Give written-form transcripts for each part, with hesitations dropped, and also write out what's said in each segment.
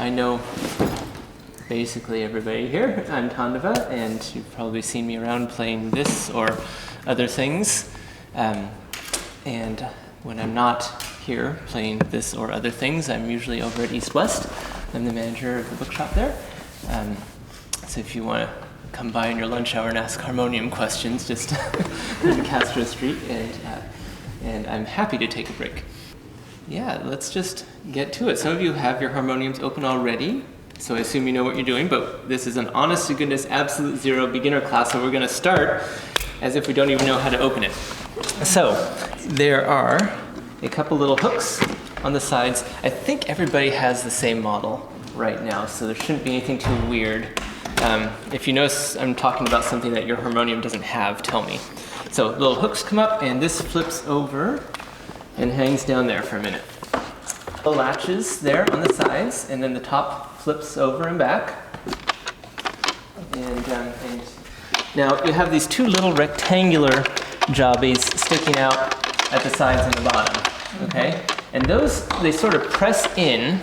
I know basically everybody here. I'm Tandava, and you've probably seen me around playing this or other things. And when I'm not here playing this or other things, I'm usually over at East West. I'm the manager of the bookshop there. So if you want to come by in your lunch hour and ask Harmonium questions, just in Castro Street, and I'm happy to take a break. Yeah, let's just get to it. Some of you have your harmoniums open already, so I assume you know what you're doing, but this is an honest to goodness, absolute zero beginner class, so we're going to start as if we don't even know how to open it. So, there are a couple little hooks on the sides. I think everybody has the same model right now, so there shouldn't be anything too weird. If you notice I'm talking about something that your harmonium doesn't have, tell me. So, little hooks come up, and this flips over and hangs down there for a minute. The latches there on the sides, and then the top flips over and back. And now you have these two little rectangular jobbies sticking out at the sides and the bottom, okay? And those, they sort of press in,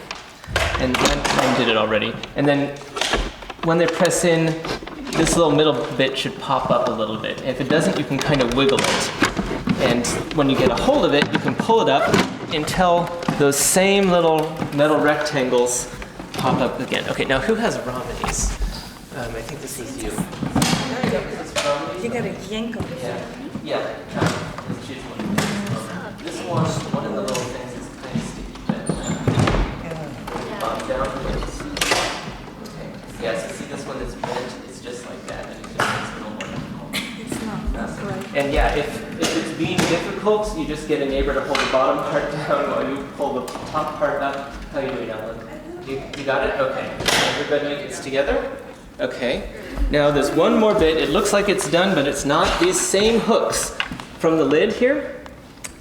and I did it already, and then when they press in, this little middle bit should pop up a little bit. If it doesn't, you can kind of wiggle it. And when you get a hold of it, you can pull it up until those same little metal rectangles pop up again. Okay, now who has Ramani's? I think this is you. You got a yank on it. Yeah. Let's choose one. This one of the little things is kind of sticky, but bump down. Okay. Yeah, so see this one that's bent, it's just like that, and it just makes it a little more difficult. It's not right. And yeah, if it's being difficult, you just get a neighbor to hold the bottom part down while you pull the top part up. How are you doing, Alan? You got it? Okay. Everybody is together? Okay. Now there's one more bit. It looks like it's done, but it's not. These same hooks from the lid here,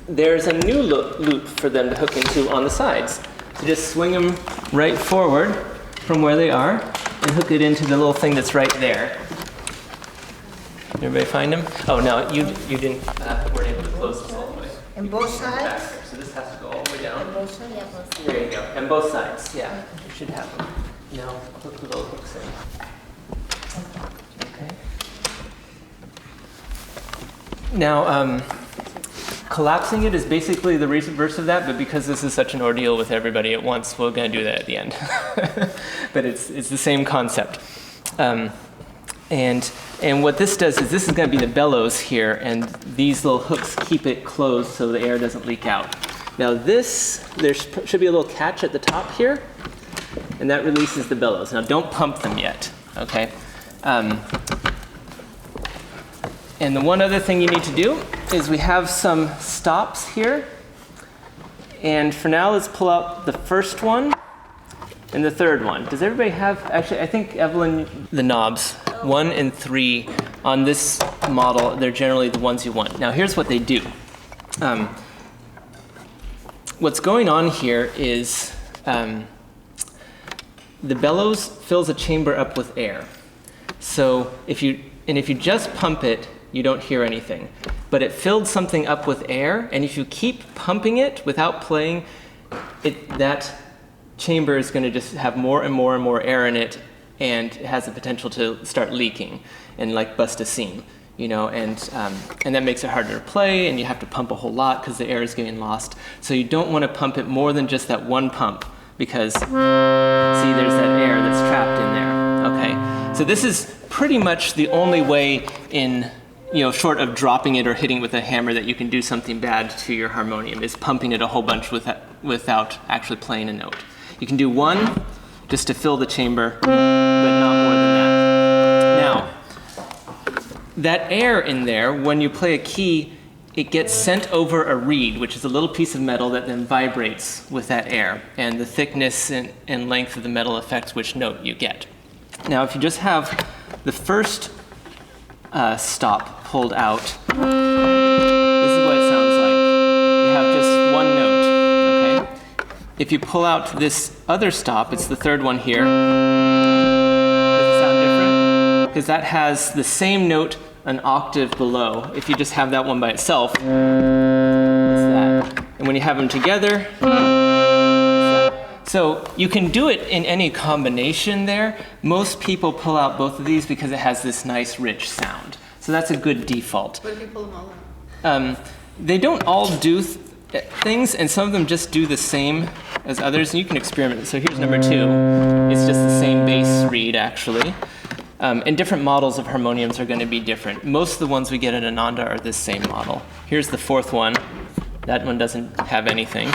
there's a new loop for them to hook into on the sides. So just swing them right forward from where they are and hook it into the little thing that's right there. Everybody find them? Oh, no, you didn't, weren't able to close this all the way. And both sides? So this has to go all the way down. And both sides? Yeah, both sides. There you go. And both sides, yeah. You should have them. Now, hook the little hooks in. Okay. Now, collapsing it is basically the reverse of that, but because this is such an ordeal with everybody at once, we're going to do that at the end. But it's the same concept. And what this does is this is going to be the bellows here, and these little hooks keep it closed so the air doesn't leak out. Now this, there should be a little catch at the top here, and that releases the bellows. Now don't pump them yet, okay? And the one other thing you need to do is we have some stops here, and for now let's pull out the first one and the third one. Does everybody have, actually I think Evelyn, the knobs, 1 and 3 on this model, they're generally the ones you want. Now here's what they do. What's going on here is the bellows fills a chamber up with air. So if you just pump it, you don't hear anything. But it filled something up with air, and if you keep pumping it without playing, that chamber is going to just have more and more and more air in it, and it has the potential to start leaking and like bust a seam, you know, and that makes it harder to play, and you have to pump a whole lot because the air is getting lost. So you don't want to pump it more than just that one pump, because see, there's that air that's trapped in there. Okay, so this is pretty much the only way in, you know, short of dropping it or hitting it with a hammer, that you can do something bad to your harmonium, is pumping it a whole bunch without actually playing a note. You can do one just to fill the chamber, but not more than that. Now, that air in there, when you play a key, it gets sent over a reed, which is a little piece of metal that then vibrates with that air, and the thickness and length of the metal affects which note you get. Now, if you just have the first stop pulled out, this is what it sounds like. You have just one note, okay? If you pull out this other stop, it's the third one here. Does it sound different? Because that has the same note an octave below. If you just have that one by itself, it's that. And when you have them together, So you can do it in any combination there. Most people pull out both of these because it has this nice rich sound. So that's a good default. What if you pull them all out? They don't all do things, and some of them just do the same as others, and you can experiment. So here's number 2. It's just the same bass reed, actually. And different models of harmoniums are going to be different. Most of the ones we get at Ananda are this same model. Here's the 4th one. That one doesn't have anything.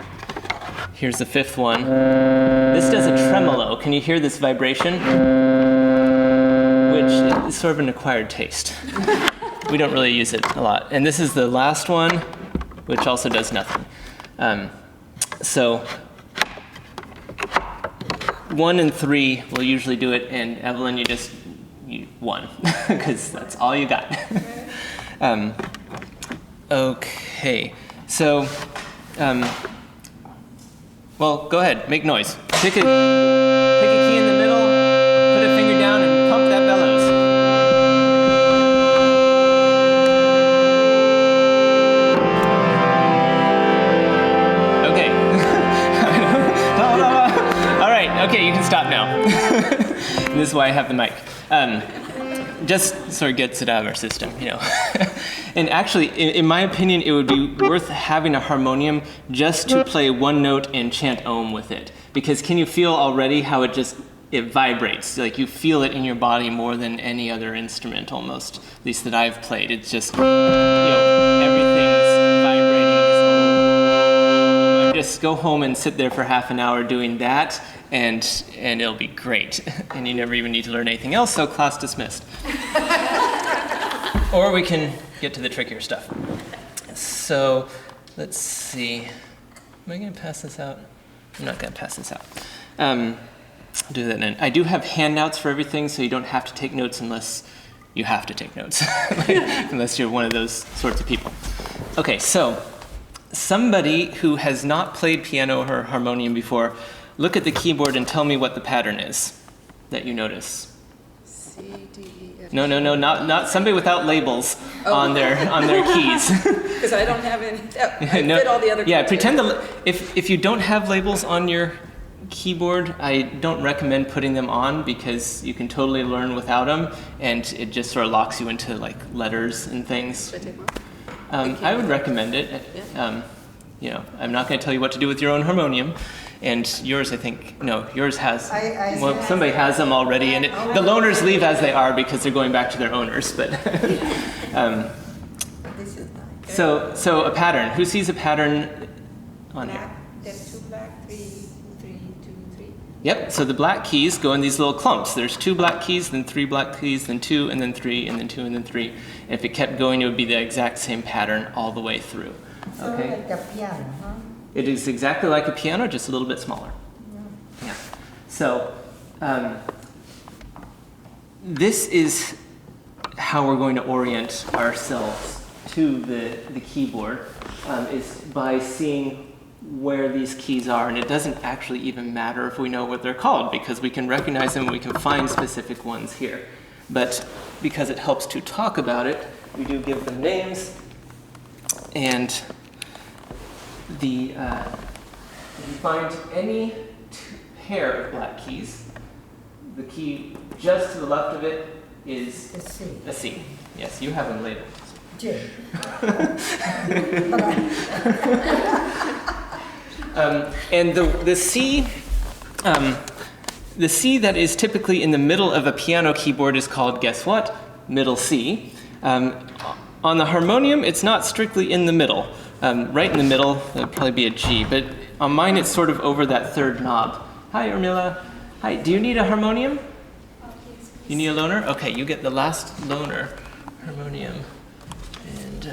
Here's the 5th one. This does a tremolo. Can you hear this vibration? Which is sort of an acquired taste. We don't really use it a lot. And this is the last one, which also does nothing. So 1 and 3 will usually do it, and Evelyn, you 1, because that's all you got. Okay, so, well, go ahead, make noise. Pick a key in the middle, put a finger down, and pump that bellows. Okay. All right, okay, you can stop now. This is why I have the mic. Just sort of gets it out of our system, you know. And actually, in my opinion, it would be worth having a harmonium just to play one note and chant Om with it. Because can you feel already how it vibrates? Like you feel it in your body more than any other instrument almost, at least that I've played. It's just, everything's vibrating. Just go home and sit there for half an hour doing that, and it'll be great. And you never even need to learn anything else, so class dismissed. Or we can get to the trickier stuff. So, let's see. Am I going to pass this out? I'm not going to pass this out. I'll do that then. I do have handouts for everything, so you don't have to take notes unless you have to take notes. Unless you're one of those sorts of people. Okay, so somebody who has not played piano or harmonium before, look at the keyboard and tell me what the pattern is that you notice. C, D, E, F. No, not somebody without labels on their keys. Because I don't have any. I did all the other. Yeah, pretend if you don't have labels on your keyboard, I don't recommend putting them on because you can totally learn without them, and it just sort of locks you into like letters and things. Should I take one? I would recommend it. Yeah. I'm not going to tell you what to do with your own harmonium. And yours, I think, no, yours has, somebody has them already. And the loaners leave as they are because they're going back to their owners. But so a pattern. Who sees a pattern on here? There's 2 black, 3, 3, 2, 3. Yep, so the black keys go in these little clumps. There's 2 black keys, then 3 black keys, then 2, and then 3, and then 2, and then 3. And if it kept going, it would be the exact same pattern all the way through. Okay? Like a piano, huh? It is exactly like a piano, just a little bit smaller. Yeah. So, this is how we're going to orient ourselves to the keyboard, is by seeing where these keys are, and it doesn't actually even matter if we know what they're called because we can recognize them and we can find specific ones here. But because it helps to talk about it, we do give them names, and if you find any pair of black keys, the key just to the left of it is a C. Yes, you have them labeled. J. And the C, the C that is typically in the middle of a piano keyboard is called, guess what? Middle C. On the harmonium, it's not strictly in the middle. Right in the middle, that would probably be a G, but on mine it's sort of over that 3rd knob. Hi, Urmila. Hi, do you need a harmonium? You need a loaner? Okay, you get the last loaner harmonium. And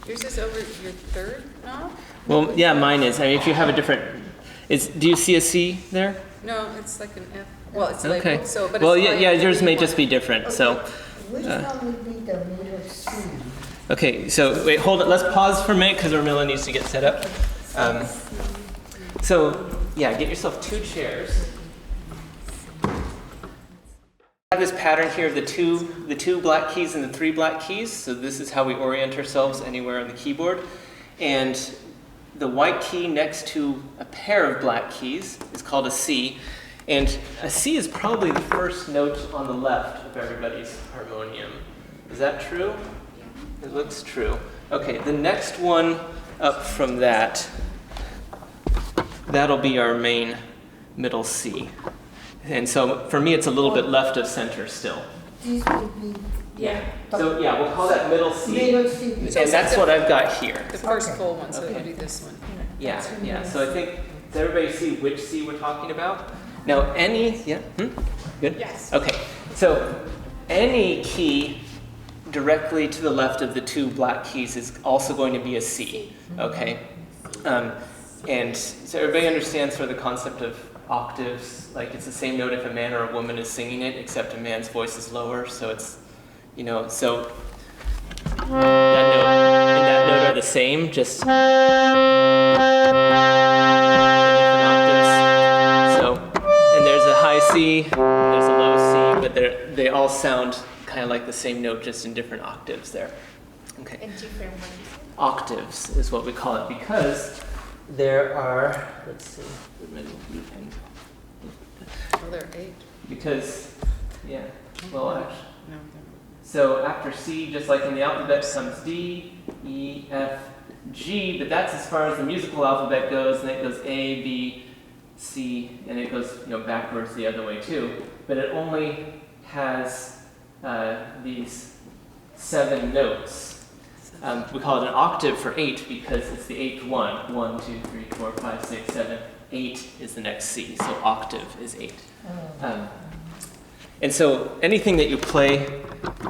Yours is over your 3rd knob? well, yeah, mine is. I mean, if you have a different, do you see a C there? No, it's like an F. Well, it's Okay. labeled, so, but well, it's yeah, like yours may one. just be different. So, Which one would be the middle C? okay, so wait, hold it. Let's pause for a minute because Urmila needs to get set up. So, yeah, get yourself 2 chairs. I have this pattern here of the two black keys and the 3 black keys. So this is how we orient ourselves anywhere on the keyboard. And the white key next to a pair of black keys is called a C. And a C is probably the first note on the left of everybody's harmonium. Is that true? It looks true. Okay, the next one up from that, that'll be our main middle C. And so for me, it's a little bit left of center still. This would be Yeah. So yeah, we'll call that middle C. middle C. And that's what I've got here. The first Okay. full one, so it Okay. would be this one. Yeah, yeah. So I think, does everybody see which C we're talking about? Now any, yeah, good? Yes. Okay, so any key directly to the left of the two black keys is also going to be a C, okay? And so everybody understands sort of the concept of octaves, like it's the same note if a man or a woman is singing it, except a man's voice is lower, so it's, so that note and that note are the same, just different octaves. So, and there's a high C, there's a low C, but they all sound kind of like the same note, just in different octaves there. Okay. And different ones. Octaves is what we call it, because there are, let's see, Oh, there are 8. because, yeah, well, actually, No, so after C, just like in the alphabet, comes D, E, F, G, but that's as far as the musical alphabet goes, and it goes A, B, C, and it goes backwards the other way too. But it only has these 7 notes. We call it an octave for 8 because it's the 8th one. 1, 2, 3, 4, 5, 6, 7. 8 is the next C, so octave is 8. And so anything that you play,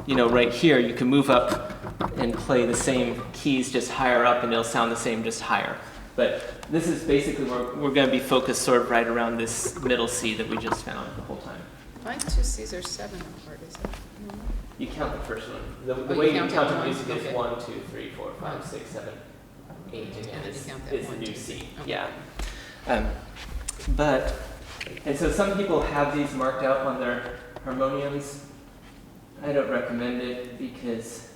right here, you can move up and play the same keys just higher up, and it'll sound the same just higher. But this is basically where we're going to be focused sort of right around this middle C that we just found the whole time. my 2 C's are 7 apart, is it? You count the first one. The Oh, way you you count count that it one? music is Okay. 1, 2, 3, 4, 5, 6, 7, 8, and And then you is count that the 1, new 2, C. 3. Okay. Yeah. And so some people have these marked out on their harmoniums. I don't recommend it because,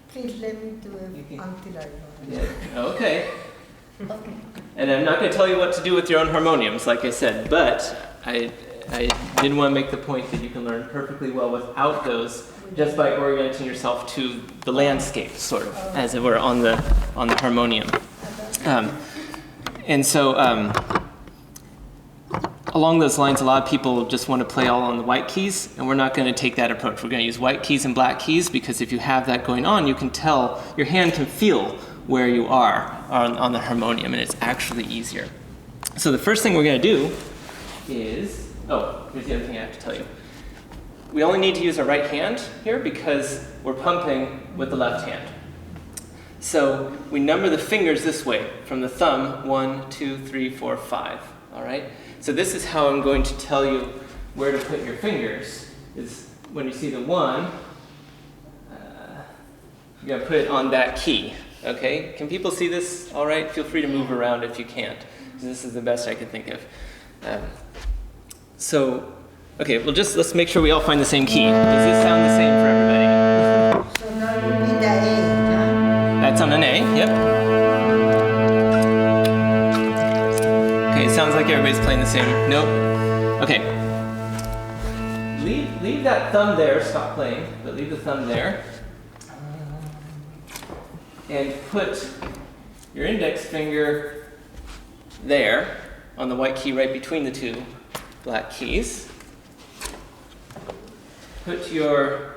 Please let me do it You can- until I know. yeah, okay. Okay. And I'm not going to tell you what to do with your own harmoniums, like I said, but I did want to make the point that you can learn perfectly well without those just by orienting yourself to the landscape, sort of, as it were, on the harmonium. And so, along those lines, a lot of people just want to play all on the white keys, and we're not going to take that approach. We're going to use white keys and black keys because if you have that going on, you can tell, your hand can feel where you are on the harmonium, and it's actually easier. So the first thing we're going to do is, here's the other thing I have to tell you. We only need to use our right hand here because we're pumping with the left hand. So we number the fingers this way, from the thumb, 1, 2, 3, 4, 5, all right? So this is how I'm going to tell you where to put your fingers, is when you see the 1, you're going to put it on that key, okay? Can people see this all right? Feel free to move around if you can't. This is the best I can think of. Okay, well let's make sure we all find the same key. Does this sound the same for everybody? So now you need the A, That's on an A, yep. Okay, it sounds like everybody's playing the same. Nope. Okay. Leave that thumb there, stop playing, but leave the thumb there. And put your index finger there on the white key right between the two black keys. Put your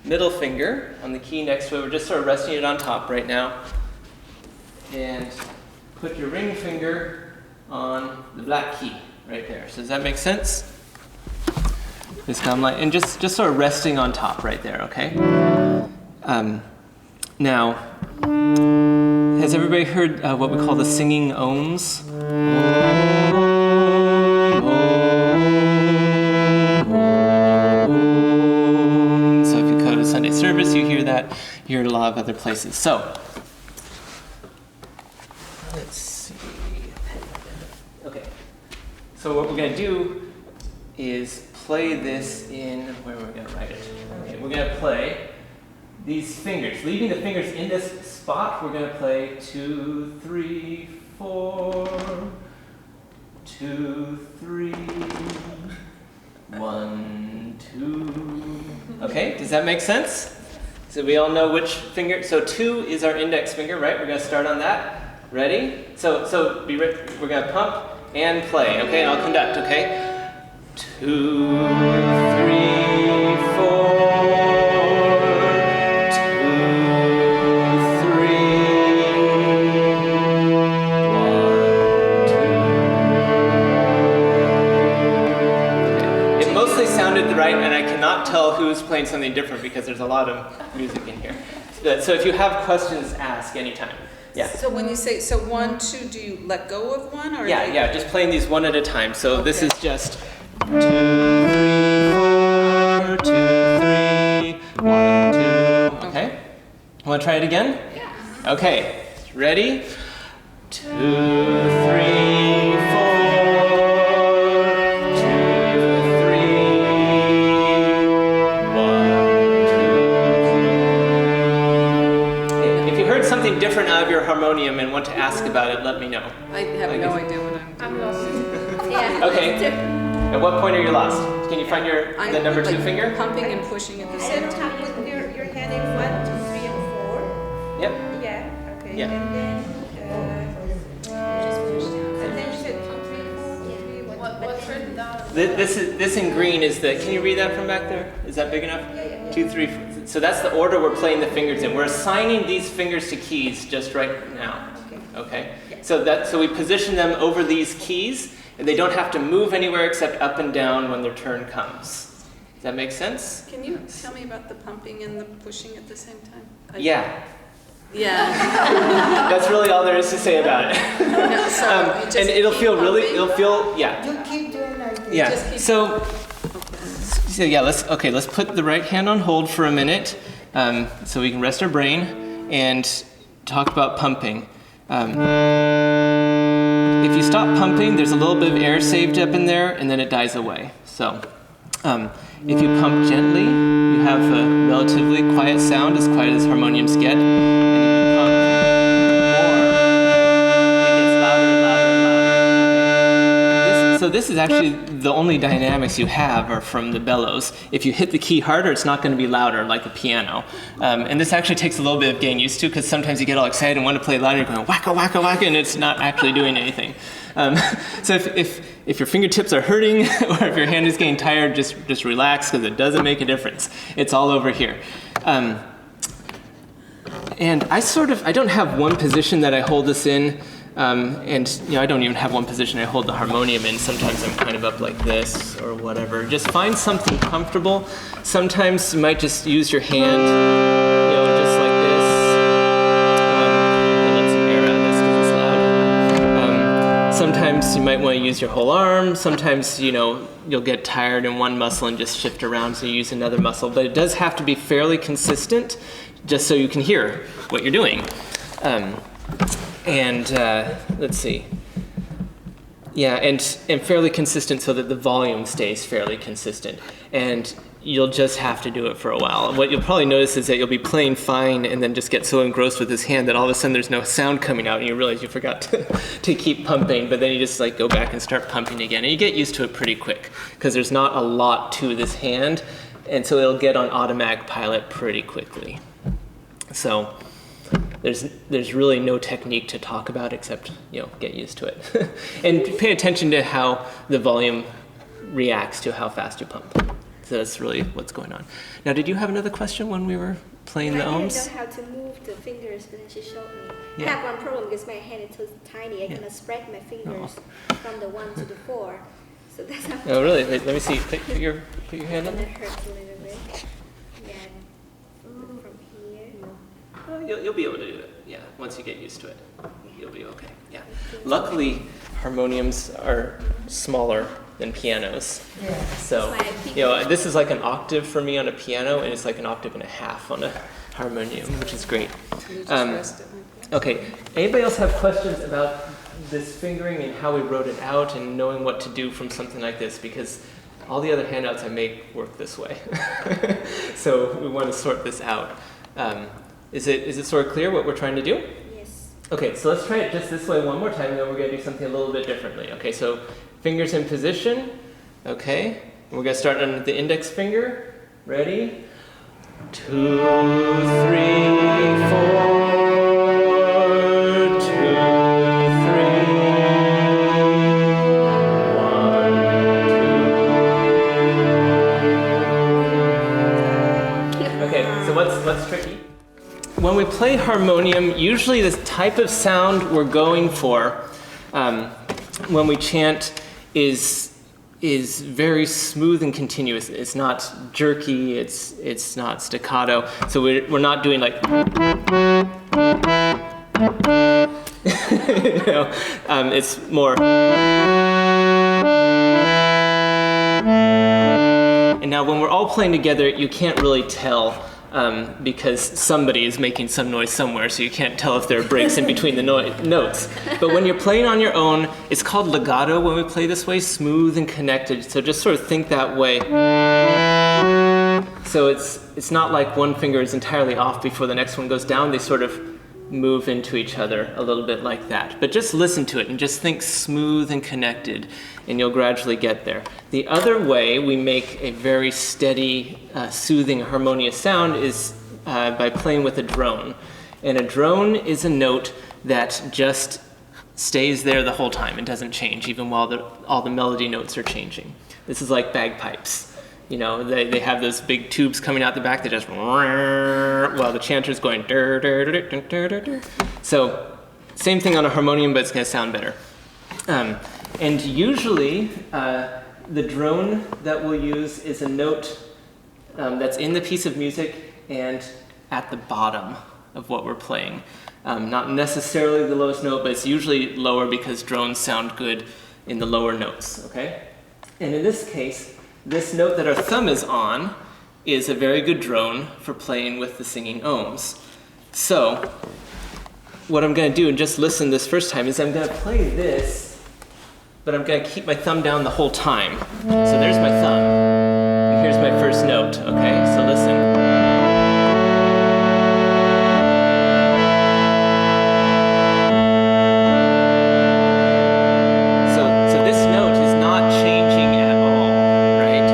middle finger on the key next to it. We're just sort of resting it on top right now. And put your ring finger on the black key right there. So does that make sense? Just kind of like, and just sort of resting on top right there, okay? Now, has everybody heard what we call the singing ohms? So if you go to Sunday service, you hear that. You hear it a lot of other places. So, let's see. Okay. So what we're going to do is play this in, where we're going to write it. Okay, we're going to play these fingers, leaving the fingers in this spot, we're going to play 2, 3, 4, 2, 3, 1, 2. Okay, does that make sense? So we all know which finger. So 2 is our index finger, right? We're going to start on that. Ready? So be ready. We're going to pump and play, okay? And I'll conduct, okay? 2, 3, 4. 2, 3, 1, 2. It mostly sounded right, and I cannot tell who's playing something different because there's a lot of music in here. So if you have questions, ask anytime. Yeah. So when you say, 1, 2, do you let go of one? Or Yeah, just playing these one at a time. So this is just 2, 3, 4, 2, 3, 1, 2. Okay. Want to try it again? Yeah. Okay. Ready? 2, 3, 4, 2, 3, 1, 2. If you heard something different out of your harmonium and want to ask about it, let me know. I have no idea what I'm lost. Okay. At what point are you lost? Can you find the number 2 finger? Pumping and pushing at the I same don't time. have with your hand in 1, 2, 3, and 4. Yep. Yeah. Okay. Yeah. And then and then you said 2, 3, 4, 3, 1. What's written down? This in green is the. Can you read that from back there? Is that big enough? Yeah. 2, 3. So that's the order we're playing the fingers in. We're assigning these fingers to keys just right now. Okay. So we position them over these keys, and they don't have to move anywhere except up and down when their turn comes. Does that make sense? Can you tell me about the pumping and the pushing at the same time? Yeah. Yeah. That's really all there is to say about it. No, so you just and it'll keep feel really. pumping? It'll feel. Yeah. You keep doing like this. Yeah. Just keep- So yeah, let's put the right hand on hold for a minute, so we can rest our brain and talk about pumping. If you stop pumping, there's a little bit of air saved up in there, and then it dies away. So if you pump gently, you have a relatively quiet sound, as quiet as harmoniums get. And if you pump more, it gets louder and louder and louder. So this is actually the only dynamics you have are from the bellows. If you hit the key harder, it's not going to be louder like a piano. And this actually takes a little bit of getting used to, because sometimes you get all excited and want to play louder, and you're going wacka, wacka, wacka, and it's not actually doing anything. So if your fingertips are hurting or if your hand is getting tired, just relax, because it doesn't make a difference. It's all over here. And I don't have one position that I hold this in. And I don't even have one position I hold the harmonium in. Sometimes I'm kind of up like this or whatever. Just find something comfortable. Sometimes you might just use your hand, just like this. And let some air out of this because it's loud. Sometimes you might want to use your whole arm. Sometimes, you'll get tired in one muscle and just shift around, so you use another muscle. But it does have to be fairly consistent, just so you can hear what you're doing. And let's see. Yeah, and fairly consistent so that the volume stays fairly consistent. And you'll just have to do it for a while. What you'll probably notice is that you'll be playing fine and then just get so engrossed with this hand that all of a sudden there's no sound coming out and you realize you forgot to keep pumping, but then you just go back and start pumping again. And you get used to it pretty quick because there's not a lot to this hand, and so it'll get on automatic pilot pretty quickly. So there's really no technique to talk about except get used to it and pay attention to how the volume reacts to how fast you pump. So that's really what's going on. Now, did you have another question when we were playing the ohms? I didn't know how to move the fingers, but then she showed me. Yeah. I have one problem because my hand is too tiny. I cannot spread my fingers from the 1 to the 4. So that's how. Oh, really? Wait, let me see. Put your hand And on. it hurts a little bit. Yeah. From here. You'll be able to do it. Yeah, once you get used to it, you'll be okay. Yeah. Luckily, harmoniums are smaller than pianos. Yeah. So, this is like an octave for me on a piano, and it's like an octave and a half on a harmonium, which is great. You just rest it like that. Okay. Anybody else have questions about this fingering and how we wrote it out and knowing what to do from something like this? Because all the other handouts I make work this way. So we want to sort this out. Is it sort of clear what we're trying to do? Yes. Okay, so let's try it just this way one more time, and then we're going to do something a little bit differently. Okay, so fingers in position. Okay, we're going to start on the index finger. Ready? 2, 3, 4. 2, 3. 1, 2. Okay, so what's tricky? When we play harmonium, usually the type of sound we're going for when we chant is very smooth and continuous. It's not jerky. It's not staccato. So we're not doing like. It's more. And now when we're all playing together, you can't really tell. Because somebody is making some noise somewhere, so you can't tell if there are breaks in between the notes. But when you're playing on your own, it's called legato when we play this way, smooth and connected. So just sort of think that way. So it's not like one finger is entirely off before the next one goes down. They sort of move into each other a little bit like that. But just listen to it and just think smooth and connected, and you'll gradually get there. The other way we make a very steady, soothing, harmonious sound is by playing with a drone. And a drone is a note that just stays there the whole time. It doesn't change, even while all the melody notes are changing. This is like bagpipes. You know, they have those big tubes coming out the back that just while the chanter's going dur, dur, dur, dur, dur, dur, dur. So same thing on a harmonium, but it's going to sound better. And usually the drone that we'll use is a note that's in the piece of music and at the bottom of what we're playing. Not necessarily the lowest note, but it's usually lower because drones sound good in the lower notes, okay? And in this case, this note that our thumb is on is a very good drone for playing with the singing ohms. So, what I'm going to do, and just listen this first time, is I'm going to play this, but I'm going to keep my thumb down the whole time. So there's my thumb, and here's my first note, okay? So listen. So this note is not changing at all, right?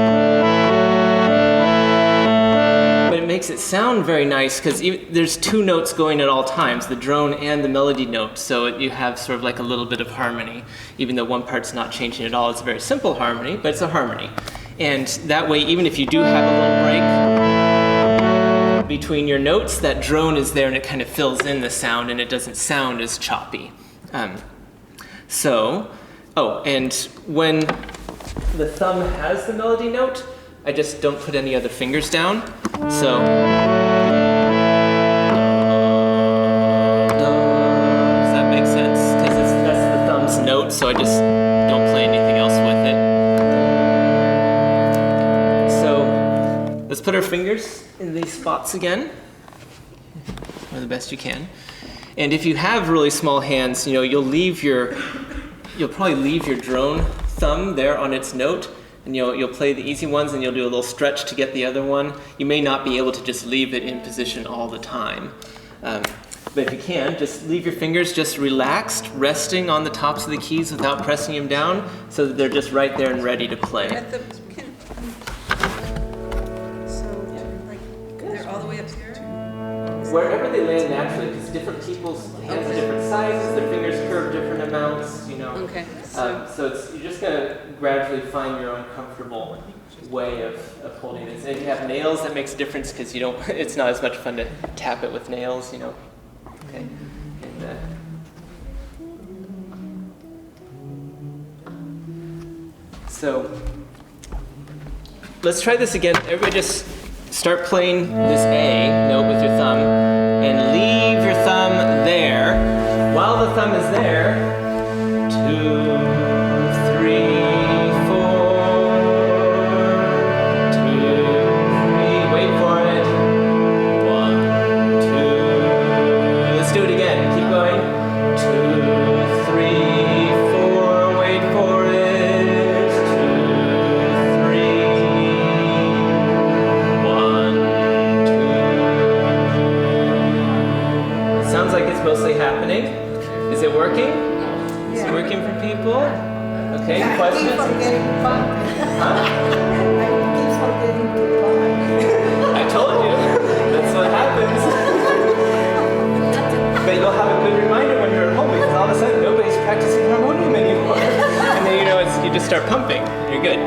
But it makes it sound very nice because there's two notes going at all times, the drone and the melody note, so you have sort of like a little bit of harmony. Even though one part's not changing at all, it's a very simple harmony, but it's a harmony. And that way, even if you do have a little break between your notes, that drone is there and it kind of fills in the sound and it doesn't sound as choppy. And when the thumb has the melody note, I just don't put any other fingers down. So, does that make sense? Because that's the thumb's note, so I just don't play anything else with it. So, let's put our fingers in these spots again, or the best you can. And if you have really small hands, you'll probably leave your drone thumb there on its note, and you'll play the easy ones, and you'll do a little stretch to get the other one. You may not be able to just leave it in position all the time. But if you can, just leave your fingers just relaxed, resting on the tops of the keys without pressing them down, so that they're just right there and ready to play. They're all the way up here? Wherever they land naturally, because different people's hands are different sizes, their fingers curve different amounts, Okay. So you're just going to gradually find your own comfortable way of holding this. And if you have nails, that makes a difference because it's not as much fun to tap it with nails, Okay. And, so let's try this again. Everybody just start playing this A note with your thumb and leave your thumb there. While the thumb is there, 2, 3, 4, 2, 3, wait for it. 1, 2, let's do it again. Keep going. 2, 3, 4, wait for it. 2, 3, 1, 2. Is it working? Is it working for people? Okay, I keep questions? forgetting pump. Huh? I keep forgetting to pump. I told you. That's what happens. But you'll have a good reminder when you're at home because all of a sudden nobody's practicing harmonium anymore. And then you just start pumping. You're good.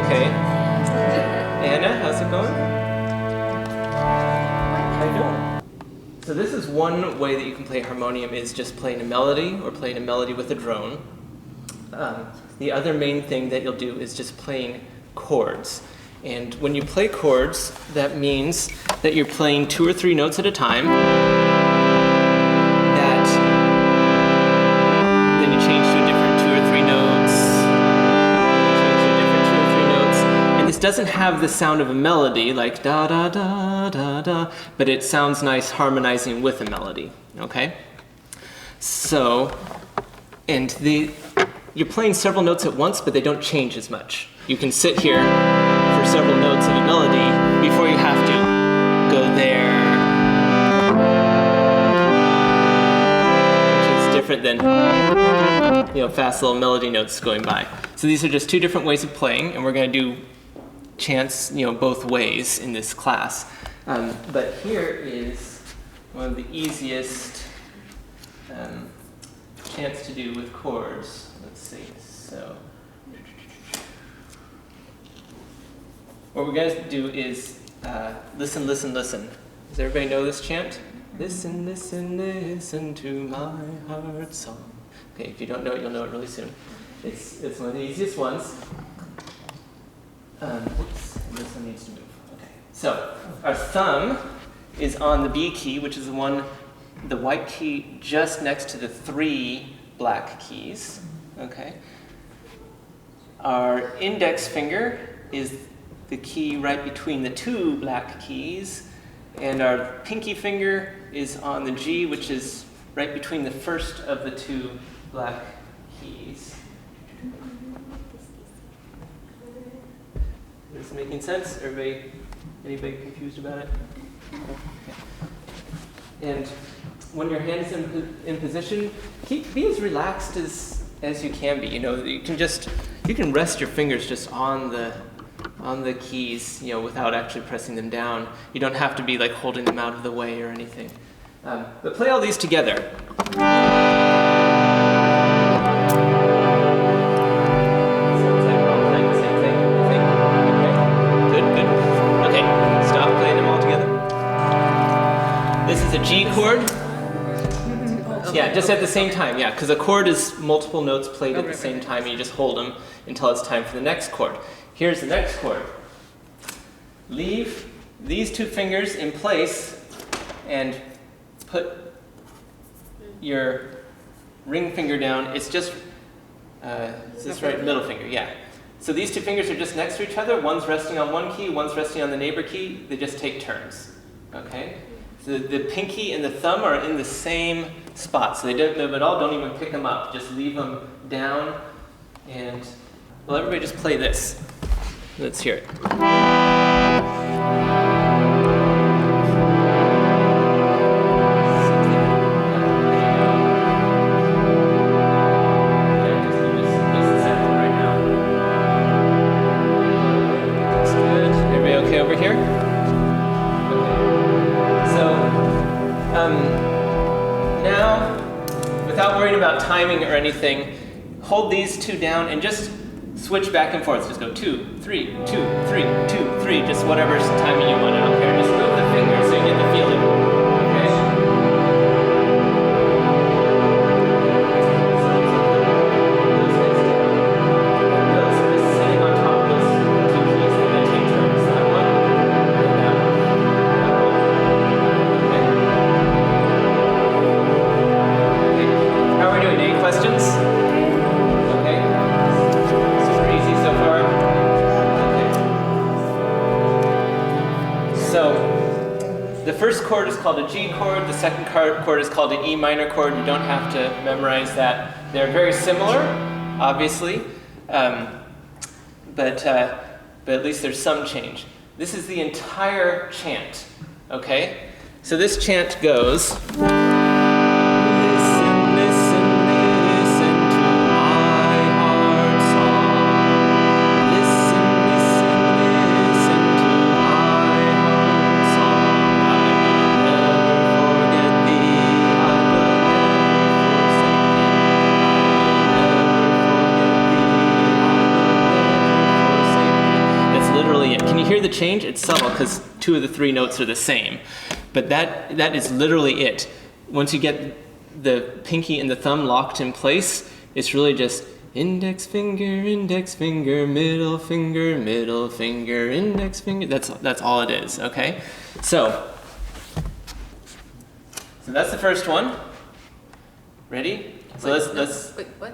Okay. Anna, how's it going? How you doing? So this is one way that you can play harmonium is just playing a melody or playing a melody with a drone. The other main thing that you'll do is just playing chords. And when you play chords, that means that you're playing 2 or 3 notes at a time. Then you change to a different 2 or 3 notes. Change to a different 2 or 3 notes. And this doesn't have the sound of a melody like da da da da da, but it sounds nice harmonizing with a melody. Okay? So, you're playing several notes at once, but they don't change as much. You can sit here for several notes of a melody before you have to go there, which is different than fast little melody notes going by. So these are just 2 different ways of playing, and we're going to do chants both ways in this class. But here is one of the easiest chants to do with chords. Let's see. So what we're going to do is listen, listen, listen. Does everybody know this chant? Listen, listen, listen to my heart's song. Okay, if you don't know it, you'll know it really soon. It's one of the easiest ones. Oops, this one needs to move. Okay. So our thumb is on the B key, which is the white key just next to the 3 black keys. Okay. Our index finger is the key right between the 2 black keys, and our pinky finger is on the G, which is right between the first of the 2 black keys. Is this making sense? Anybody confused about it? Okay. And when your hand is in position, be as relaxed as you can be. You can rest your fingers just on the keys, without actually pressing them down. You don't have to be like holding them out of the way or anything. But play all these together. Sounds like we're all playing the same thing, I think. Okay, good. Okay, stop playing them all together. This is a G chord. Yeah, just at the same time, yeah, because a chord is multiple notes played at the same time, and you just hold them until it's time for the next chord. Here's the next chord. Leave these 2 fingers in place and put your ring finger down. It's just, is this right? Middle finger, yeah. So these 2 fingers are just next to each other. One's resting on one key, one's resting on the neighbor key. They just take turns, okay? So the pinky and the thumb are in the same spot, so they don't move at all. Don't even pick them up. Just leave them down. And, well, everybody just play this. Let's hear it. That's good. Everybody okay over here? Now, without worrying about timing or anything, hold these 2 down and just switch back and forth. Just go 2, 3, 2, 3, 2, 3, just whatever timing you want. I don't care. Just move the fingers so you get the feeling. Okay? Those are just sitting on top of those 2 keys and then take turns. That one and that one. How are we doing? Any questions? Okay. Super easy so far. Okay. So, the first chord is called a G chord. The second chord is called an E minor chord. You don't have to memorize that. They're very similar, obviously, but at least there's some change. This is the entire chant. Okay. So this chant goes. Listen, listen, hear the change, it's subtle because 2 of the 3 notes are the same. But that is literally it. Once you get the pinky and the thumb locked in place, it's really just index finger, index finger, middle finger, middle finger, index finger. That's all it is, okay? So that's the first one. Ready? So let's Wait, what?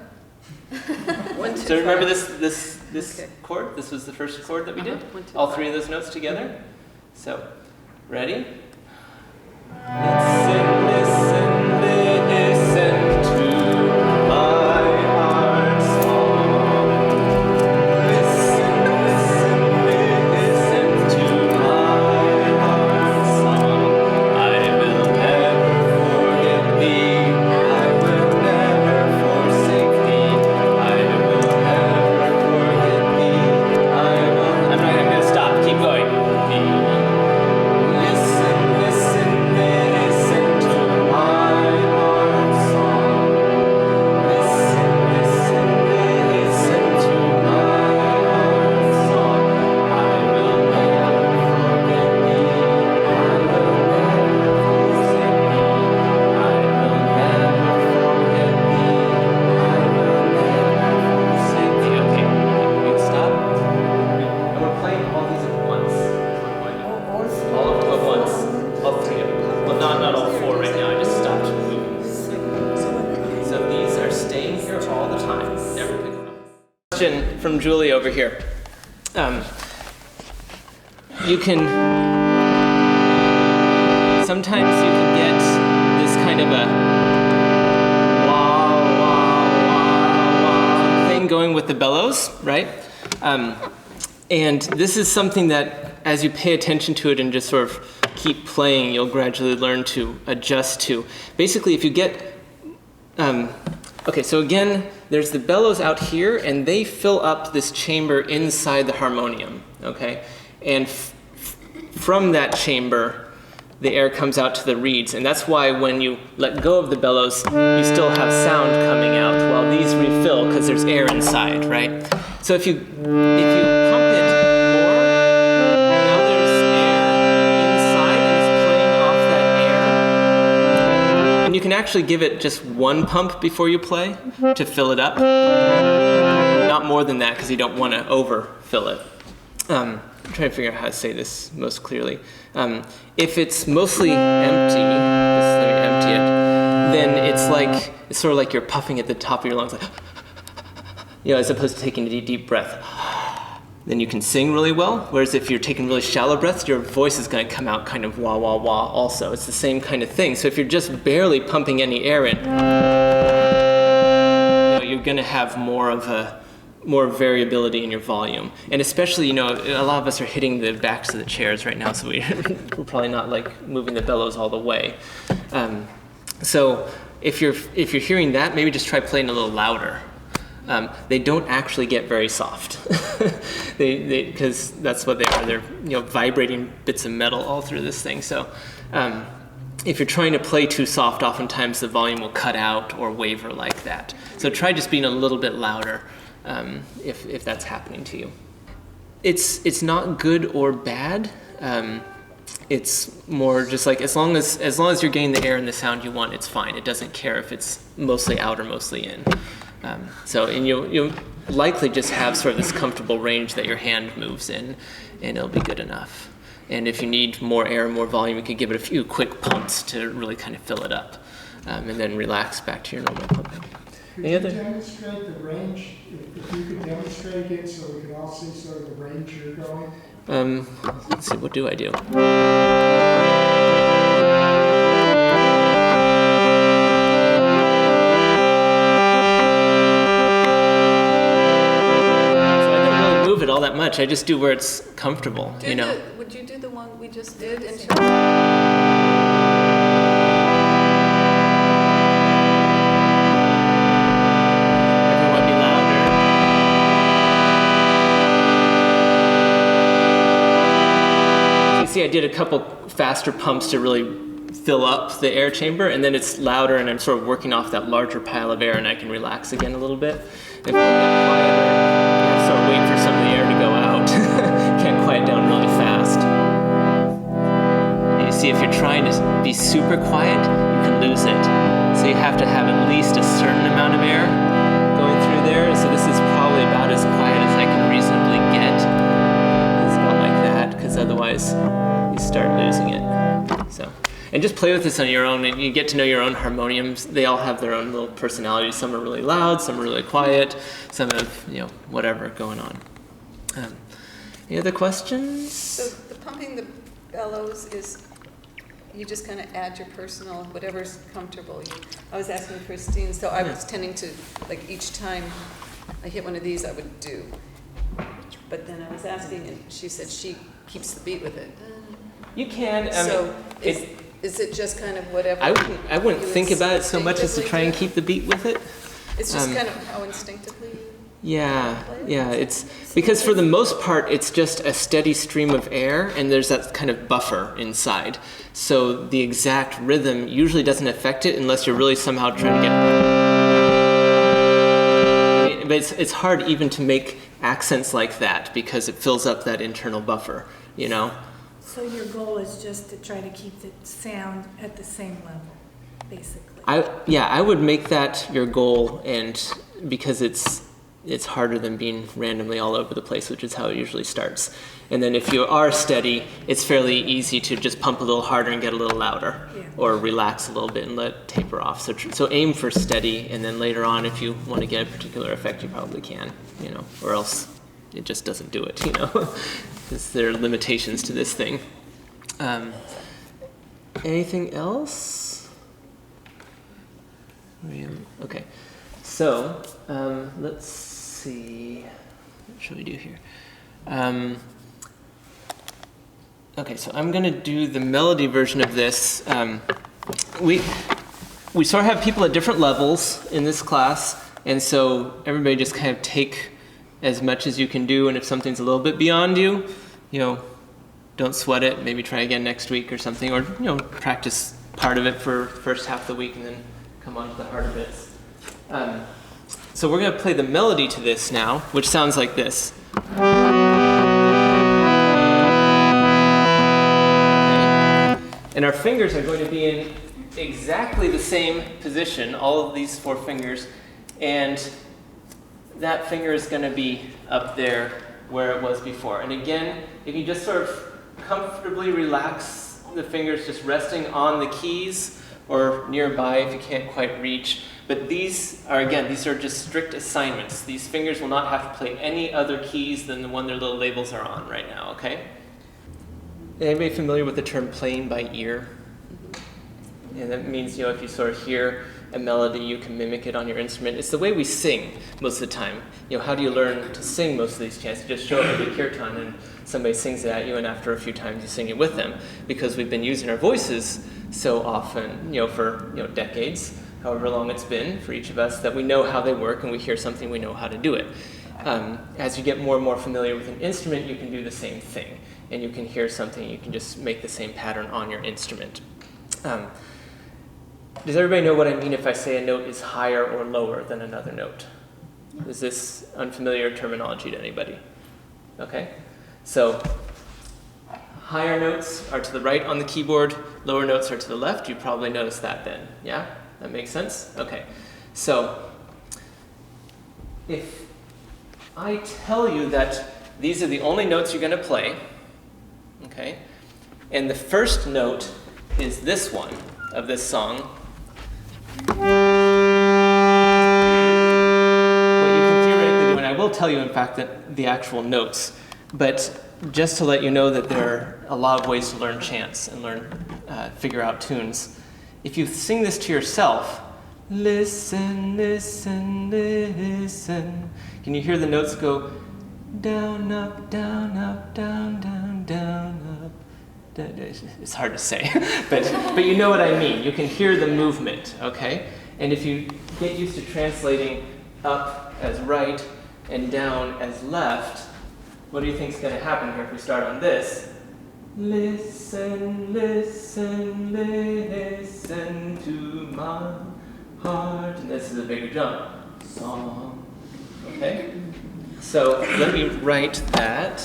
1, 2, so remember 5. this Okay. chord? This was the first chord that we did? 1, 2, All 5. 3 of those notes together? So, ready? Listen, listen, listen to my heart's song. Listen, listen, listen to my heart's song. I will never forget thee. I will never forsake thee. I will never forget thee. I'm gonna stop. Keep going. Listen, listen, listen to my heart's song. Listen, listen, listen to my heart's song. I will never forget thee. I will never forsake thee. I will never forget thee. I will never forsake thee. Okay, we can stop. And we're playing all these at once. All of them at once. All 3 of them. Well, not all 4 right now. I just stopped moving. So these are staying here all the time. Never pick them up. Question from Julie over here. Sometimes you can get this kind of a wah, wah, wah, wah thing going with the bellows, right? And this is something that, as you pay attention to it and just sort of keep playing, you'll gradually learn to adjust to. Basically, if you get... okay, so again, there's the bellows out here, and they fill up this chamber inside the harmonium, okay? And from that chamber, the air comes out to the reeds, and that's why when you let go of the bellows, you still have sound coming out while these refill, because there's air inside, right? So if you pump it more, now there's air inside and it's playing off that air. And you can actually give it just 1 pump before you play to fill it up. Not more than that because you don't want to overfill it. I'm trying to figure out how to say this most clearly. If it's mostly empty, just let me empty it, then it's sort of like you're puffing at the top of your lungs, like, as opposed to taking a deep breath. Then you can sing really well. Whereas if you're taking really shallow breaths, your voice is going to come out kind of wah, wah, wah also. It's the same kind of thing. So if you're just barely pumping any air in, you're going to have more variability in your volume. And especially, a lot of us are hitting the backs of the chairs right now, so we're probably not moving the bellows all the way. So if you're hearing that, maybe just try playing a little louder. They don't actually get very soft, because that's what they are. They're vibrating bits of metal all through this thing. So if you're trying to play too soft, oftentimes the volume will cut out or waver like that. So try just being a little bit louder if that's happening to you. It's not good or bad. It's more just like as long as you're getting the air and the sound you want, it's fine. It doesn't care if it's mostly out or mostly in. And you'll likely just have sort of this comfortable range that your hand moves in, and it'll be good enough. And if you need more air, more volume, you can give it a few quick pumps to really kind of fill it up, and then relax back to your normal pumping. Could you demonstrate the range, if you could demonstrate it so we can all see sort of the range you're going? Let's see, what do I do? Move it all that much. I just do where it's comfortable, Would you do the one we just did in chant? Everyone be louder. You see, I did a couple faster pumps to really fill up the air chamber, and then it's louder, and I'm sort of working off that larger pile of air, and I can relax again a little bit. If I get quieter, sort of wait for some of the air to go out. Can't quiet down really fast. see if you're trying to be super quiet, you can lose it. So you have to have at least a certain amount of air going through there. So this is probably about as quiet as I can reasonably get. It's about like that, because otherwise you start losing it. So, and just play with this on your own, and you get to know your own harmoniums. They all have their own little personalities. Some are really loud, some are really quiet, some have, whatever going on. Any other questions? So the pumping the bellows is, you just kind of add your personal, whatever's comfortable. I was asking Christine, so I was tending to, like, each time I hit one of these, I would do. But then I was asking, and she said she keeps the beat with it. You can. So is it just kind of whatever? I wouldn't think about it so much as to try and keep the beat with it. It's just kind of how instinctively you Yeah, it's because for the most part, it's just a steady stream of air, and there's that kind of buffer inside. So the exact rhythm usually doesn't affect it unless you're really somehow trying to get... But it's hard even to make accents like that because it fills up that internal buffer, So your goal is just to try to keep the sound at the same level, basically. I would make that your goal, and because it's harder than being randomly all over the place, which is how it usually starts. And then if you are steady, it's fairly easy to just pump a little harder and get a little louder, or relax a little bit and let it taper off. So aim for steady, and then later on, if you want to get a particular effect, you probably can, or else it just doesn't do it, because there are limitations to this thing. Anything else? Okay, so let's see. What should we do here? Okay, so I'm going to do the melody version of this. We sort of have people at different levels in this class, and so everybody just kind of take as much as you can do, and if something's a little bit beyond you, don't sweat it. Maybe try again next week or something, or practice part of it for first half of the week and then come on to the harder bits. So we're going to play the melody to this now, which sounds like this. And our fingers are going to be in exactly the same position, all of these 4 fingers, and that finger is going to be up there where it was before. And again, if you just sort of comfortably relax the fingers, just resting on the keys or nearby if you can't quite reach. But these are just strict assignments. These fingers will not have to play any other keys than the one their little labels are on right now, okay? Anybody familiar with the term playing by ear? And that means, if you sort of hear a melody, you can mimic it on your instrument. It's the way we sing most of the time. How do you learn to sing most of these chants? You just show up at the kirtan and somebody sings it at you, and after a few times you sing it with them, because we've been using our voices so often, for decades, however long it's been for each of us, that we know how they work, and we hear something, we know how to do it. As you get more and more familiar with an instrument, you can do the same thing, and you can hear something, you can just make the same pattern on your instrument. Does everybody know what I mean if I say a note is higher or lower than another note? Is this unfamiliar terminology to anybody? Okay, so higher notes are to the right on the keyboard, lower notes are to the left. You probably noticed that then, yeah? That makes sense? Okay, so if I tell you that these are the only notes you're going to play, okay, and the first note is this one of this song, what you can theoretically do, and I will tell you, in fact, that the actual notes, but just to let you know that there are a lot of ways to learn chants and figure out tunes. If you sing this to yourself, listen, listen, listen, can you hear the notes go down, up, down, up, down, down, down, up? It's hard to say, but you know what I mean. You can hear the movement, okay? And if you get used to translating up as right and down as left, what do you think is going to happen here if we start on this? Listen, listen, listen to my heart. And this is a bigger jump. Song. Okay? So let me write that.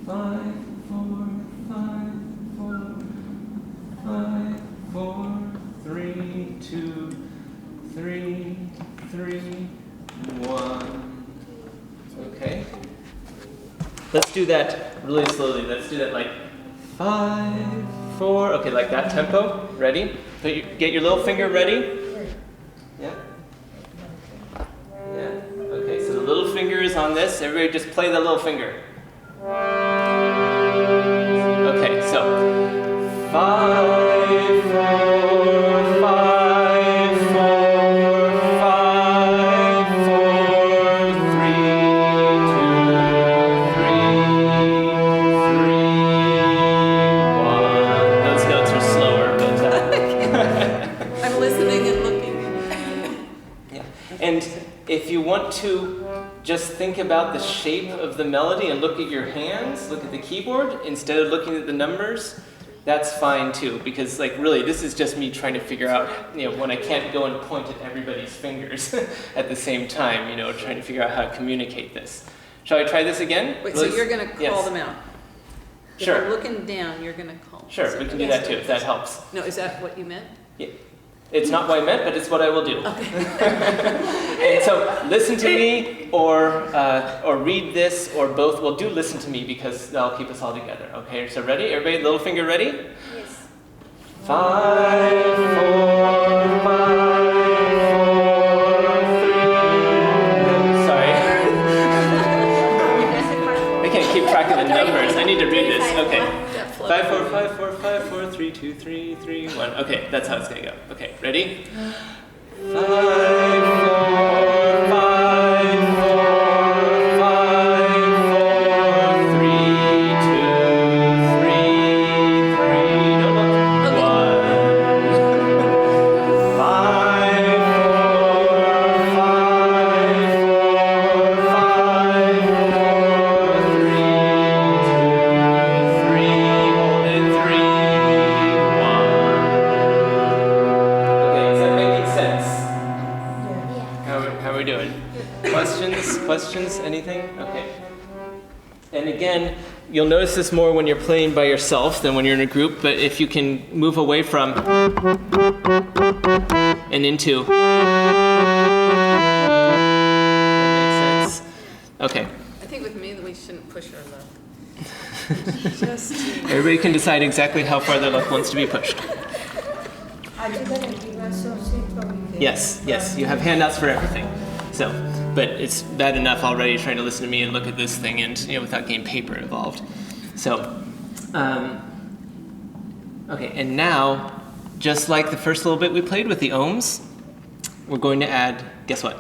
5, 4, 5, 2, 3, 3, 1. Okay. Let's do that really slowly. Let's do that like 5, 4. Okay, like that tempo. Ready? Get your little finger ready. Yeah. Yeah. Okay, so the little finger is on this. Everybody just play the little finger. Okay, so 5, 4, 5, 4, 5, 4, 3, 2, 3, 1. Those notes are slower, but I'm listening and looking. yeah. And if you want to just think about the shape of the melody and look at your hands, look at the keyboard, instead of looking at the numbers, that's fine too, because like really this is just me trying to figure out, when I can't go and point at everybody's fingers at the same time, trying to figure out how to communicate this. Shall I try this again? Wait, so you're going to call Yes. them out? Sure. If I'm looking down, you're going to call. Sure, we can do that too, if that helps. No, is that what you meant? Yeah. It's not what I meant, but it's what I will do. And so listen to me or read this or both. Well, do listen to me because that'll keep us all together. Okay, so ready? Everybody, little finger ready? Yes. 5, 4, 5, 4, 3. Sorry. I can't keep track of the numbers. I need to read this. Okay. 5, 4, 5, 4, 5, 4, 3, 2, 3, 3, 1. Okay, that's how it's gonna go. Okay, ready? 5, 4, 5, 4, 5, 4, 3, 2, 3, 3. Don't look. 1. 5, 4, 5, 4, 5, 4, 3, 2, 3. Hold it. 3, 1. Okay, is that making sense? How are we doing? Questions? Anything? Okay. And again, you'll notice this more when you're playing by yourself than when you're in a group, but if you can move away from and into. That makes sense. Okay. I think with me that we shouldn't push our luck. Just Everybody can decide exactly how far their luck wants to be pushed. Are you going to give us something from the... Yes, you have handouts for everything. So, but it's bad enough already trying to listen to me and look at this thing and, without getting paper involved. So, okay, and now, just like the first little bit we played with the ohms, we're going to add, guess what?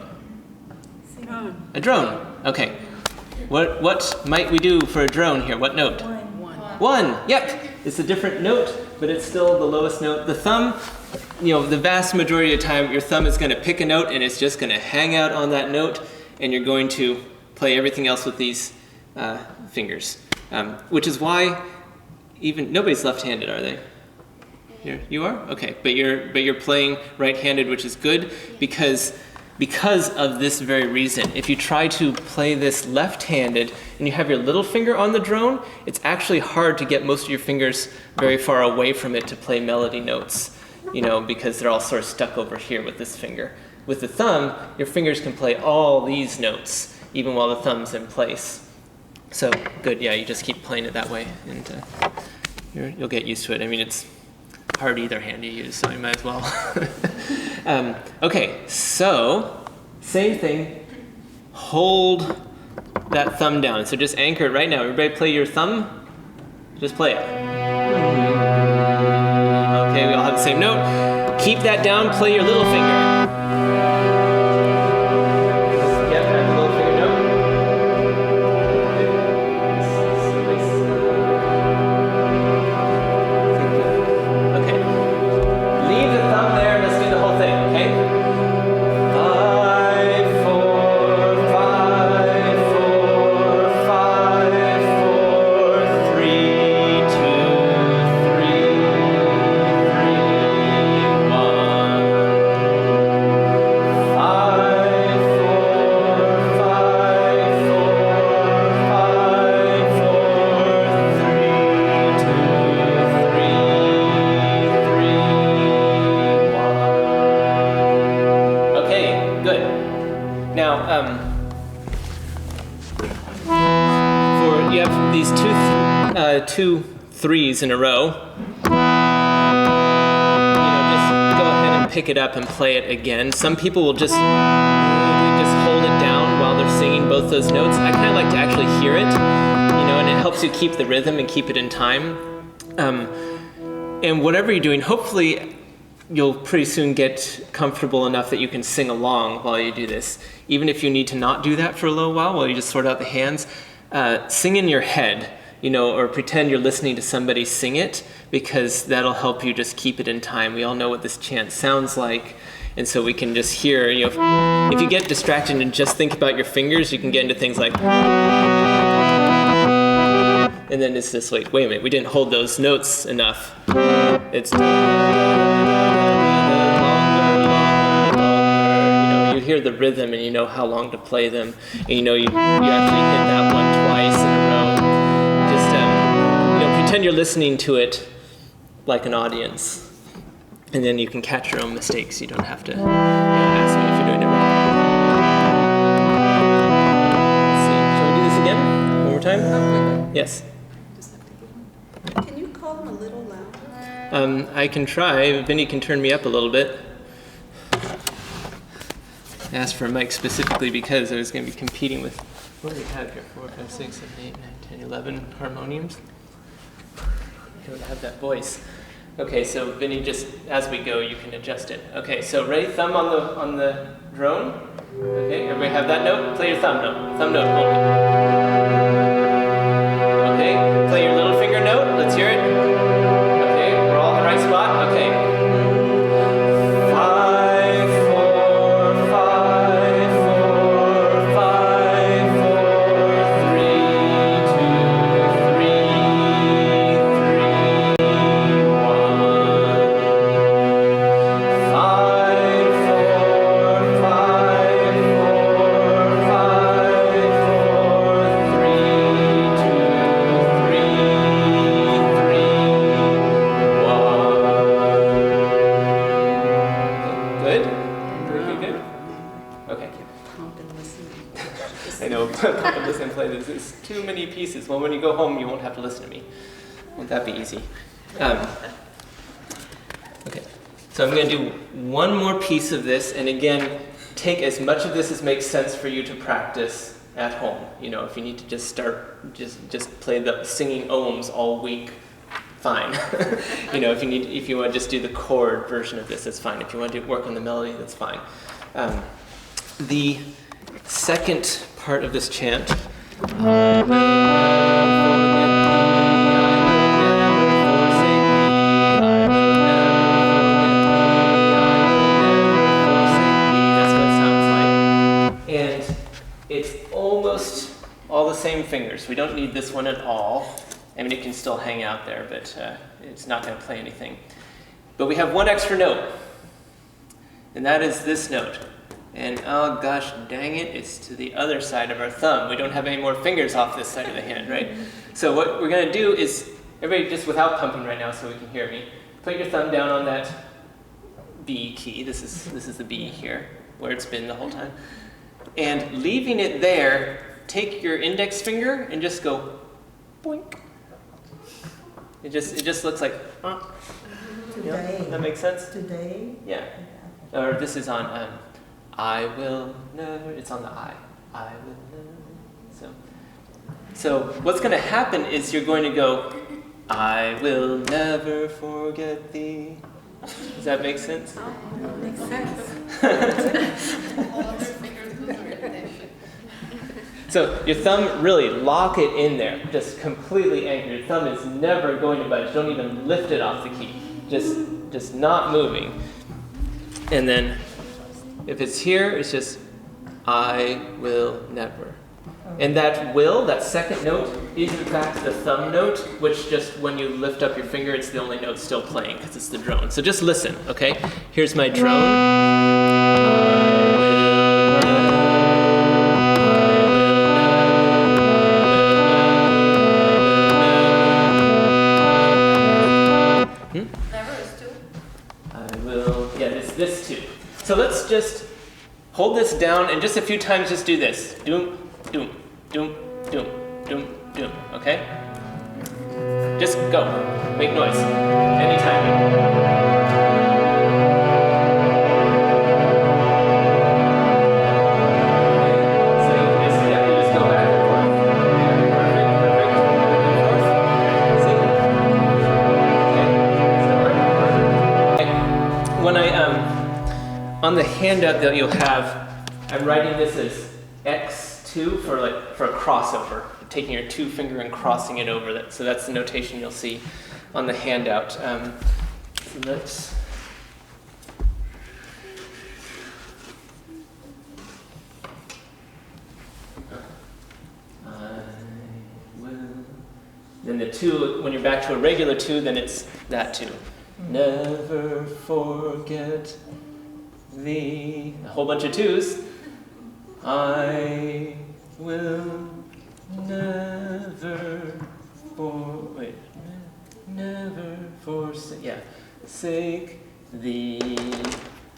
A drone. Okay. What might we do for a drone here? What note? 1. Yep. It's a different note, but it's still the lowest note. The thumb, the vast majority of the time, your thumb is going to pick a note and it's just going to hang out on that note, and you're going to play everything else with these fingers. Which is why nobody's left-handed, are they? You are? Okay, but you're playing right-handed, which is good because of this very reason. If you try to play this left-handed and you have your little finger on the drone, it's actually hard to get most of your fingers very far away from it to play melody notes, because they're all sort of stuck over here with this finger. With the thumb, your fingers can play all these notes, even while the thumb's in place. So, good, yeah, you just keep playing it that way, and you'll get used to it. I mean, it's hard either hand you use, so you might as well. Okay, so same thing. Hold that thumb down. So just anchor it right now. Everybody play your thumb. Just play it. Okay, we all have the same note. Keep that down. Play your little finger. Yep, have the little finger note. Okay. Leave the thumb there. Let's do the whole thing, okay? 5, 4, 5, 4, 5, 4, 3, 2, 3, 3, 1. Now, you have these two threes in a row. Just go ahead and pick it up and play it again. Some people will just hold it down while they're singing both those notes. I kind of like to actually hear it, and it helps you keep the rhythm and keep it in time. And whatever you're doing, hopefully you'll pretty soon get comfortable enough that you can sing along while you do this. Even if you need to not do that for a little while you just sort out the hands, sing in your head, or pretend you're listening to somebody sing it, because that'll help you just keep it in time. We all know what this chant sounds like, and so we can just hear, if you get distracted and just think about your fingers, you can get into things like, and then it's just like, wait a minute, we didn't hold those notes enough. It's you hear the rhythm and you know how long to play them, and you actually hit that one twice in a row. Just pretend you're listening to it like an audience, and then you can catch your own mistakes. You don't have to ask me if you're doing it wrong. Let's see. Shall we do this again? One more time? Yes. Can you call them a little louder? I can try. Vinny can turn me up a little bit. I asked for a mic specifically because I was going to be competing with, what do we have here? 4, 5, 6, 7, 8, 9, 10, 11 harmoniums. I don't have that voice. Okay, so Vinny, just as we go, you can adjust it. Okay, so ready? Thumb on the drone. Okay, everybody have that note? Play your thumb note. Thumb note only. Okay, play your little finger note. Let's hear it. Okay, we're all in the right spot. Okay. 5, 4, 5, 4, 5, 4, 3, 2, 3, 3, 1. 5, 4, 5, 4, 5, 4, 3, 2, 3, 3, 1. Good? Good? Okay. Pump and listen. I know, pump and listen and play this. It's too many pieces. Well, when you go home, you won't have to listen to me. Won't that be easy? Okay, so I'm going to do one more piece of this, and again, take as much of this as makes sense for you to practice at home. If you need to just start, just play the singing ohms all week, fine. If you want to just do the chord version of this, that's fine. If you want to work on the melody, that's fine. The second part of this chant, I will never forget thee, I will never forsake thee, I will never forsake thee. That's what it sounds like. And it's almost all the same fingers. We don't need this one at all. I mean, it can still hang out there, but it's not going to play anything. But we have one extra note, and that is this note. And oh gosh, dang it, it's to the other side of our thumb. We don't have any more fingers off this side of the hand, right? So what we're going to do is, everybody just without pumping right now so we can hear me, put your thumb down on that B key. This is the B here, where it's been the whole time. And leaving it there, take your index finger and just go boink. It just looks like, Today. That makes sense? Today. Yeah. Or this is on I will never, it's on the I will never. So what's going to happen is you're going to go, I will never forget thee. Does that make sense? Makes sense. So your thumb, really lock it in there, just completely anchored. Your thumb is never going to budge. Don't even lift it off the key. Just not moving. And then if it's here, it's just I will never. And that will, that second note, is in fact the thumb note, which just when you lift up your finger, it's the only note still playing because it's the drone. So just listen, okay? Here's my drone. This too. So let's just hold this down and just a few times just do this. Doom, doom, doom, doom, doom, doom, okay? Just go. Make noise. Anytime. On the handout that you'll have, I'm writing this as X2 for a crossover, taking your 2 finger and crossing it over. So that's the notation you'll see on the handout. So let's. Then the 2, when you're back to a regular 2, then it's that 2. Never forget thee. A whole bunch of 2s. I will never never forsake thee.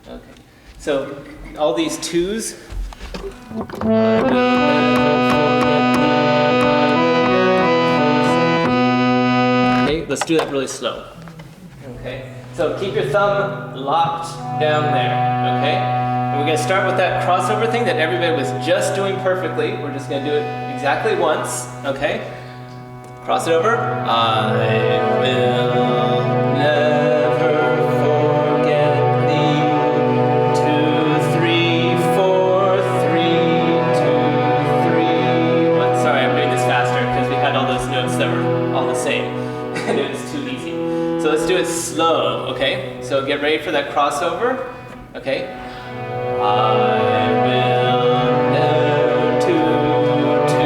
Okay. So all these 2s. I will never forget thee. Okay, let's do that really slow. Okay. So keep your thumb locked down there, okay? And we're going to start with that crossover thing that everybody was just doing perfectly. We're just going to do it exactly once, okay? Cross it over. I will never forget thee. 2, 3, 4, 3, 2, 3, 1. Sorry, I'm doing this faster because we had all those notes that were all the same, and it was too easy. So let's do it slow, okay? So get ready for that crossover, okay? I will never 2, 2,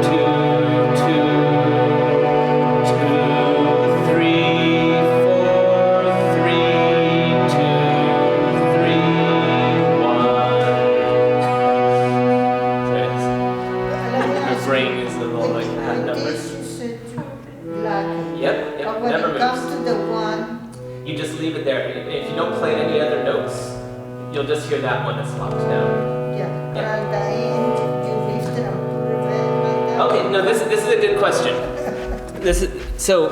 2, 2, 2, 3, 4, 3, 2, 3, 1. Sorry, my brain is a little like that numbers. Yep, When never it comes moves. to the 1, You just leave it there. If you don't play any other notes, you'll just hear that one that's locked down. yeah, but at the end, you lift it up to prevent like that. Okay, no, this is a good question. So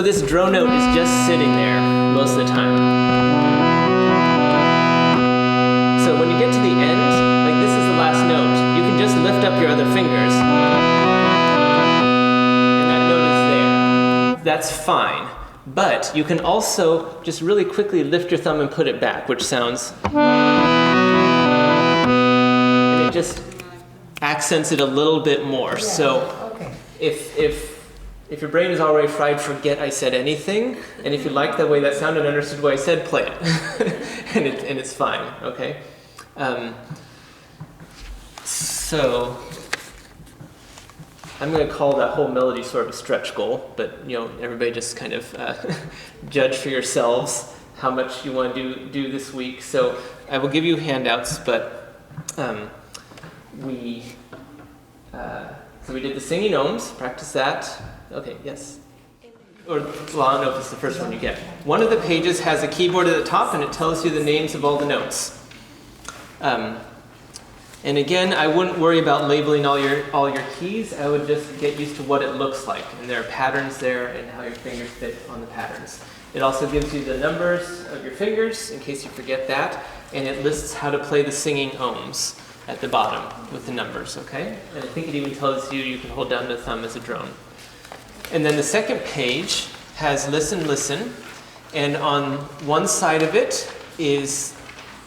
this drone note is just sitting there most of the time. So when you get to the end, like this is the last note, you can just lift up your other fingers, and that note is there. That's fine. But you can also just really quickly lift your thumb and put it back, which sounds, and it just accents it a little bit more. Yeah, So okay. if your brain is already fried, forget I said anything. And if you like the way that sounded and understood what I said, play it, and it's fine. Okay. So I'm going to call that whole melody sort of a stretch goal, but everybody just kind of judge for yourselves how much you want to do this week. So I will give you handouts, but we did the singing ohms. Practice that. Okay, yes. Or well, I don't know if it's the first one you get. One of the pages has a keyboard at the top, and it tells you the names of all the notes. And again, I wouldn't worry about labeling all your keys. I would just get used to what it looks like. And there are patterns there and how your fingers fit on the patterns. It also gives you the numbers of your fingers in case you forget that. And it lists how to play the singing ohms at the bottom with the numbers, okay? And I think it even tells you can hold down the thumb as a drone. And then the second page has listen, listen. And on one side of it is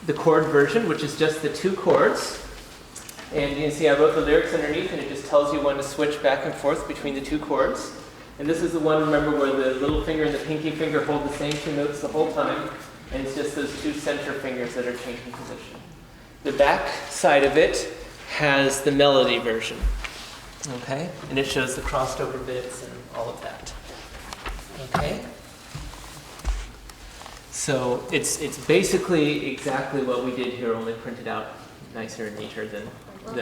the chord version, which is just the 2 chords. And you can see I wrote the lyrics underneath, and it just tells you when to switch back and forth between the 2 chords. And this is the one, remember, where the little finger and the pinky finger hold the same 2 notes the whole time, and it's just those 2 center fingers that are changing position. The back side of it has the melody version, okay? And it shows the crossed over bits and all of that, okay? So it's basically exactly what we did here, only printed out nicer and neater than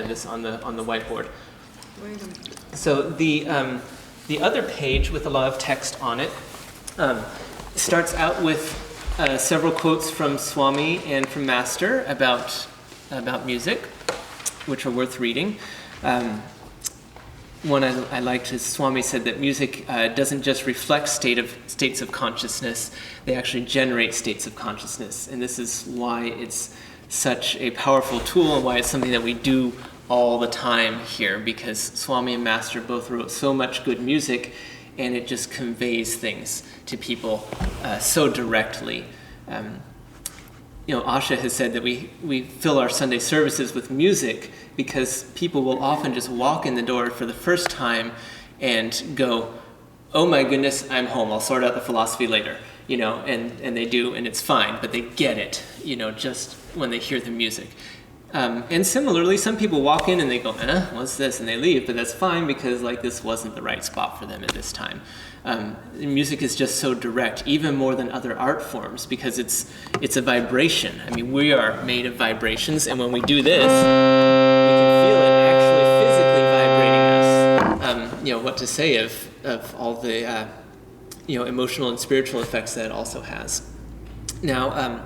this on the whiteboard. So the other page with a lot of text on it starts out with several quotes from Swami and from Master about about music, which are worth reading. One I liked is Swami said that music doesn't just reflect states of consciousness, they actually generate states of consciousness. And this is why it's such a powerful tool and why it's something that we do all the time here, because Swami and Master both wrote so much good music and it just conveys things to people so directly. Asha has said that we fill our Sunday services with music because people will often just walk in the door for the first time and go, oh my goodness, I'm home, I'll sort out the philosophy later, and they do, and it's fine, but they get it, just when they hear the music. And similarly, some people walk in and they go, what's this? And they leave, but that's fine because this wasn't the right spot for them at this time. Music is just so direct, even more than other art forms, because it's a vibration. I mean, we are made of vibrations, and when we do this, we can feel it actually physically vibrating us. What to say of all the emotional and spiritual effects that it also has. Now,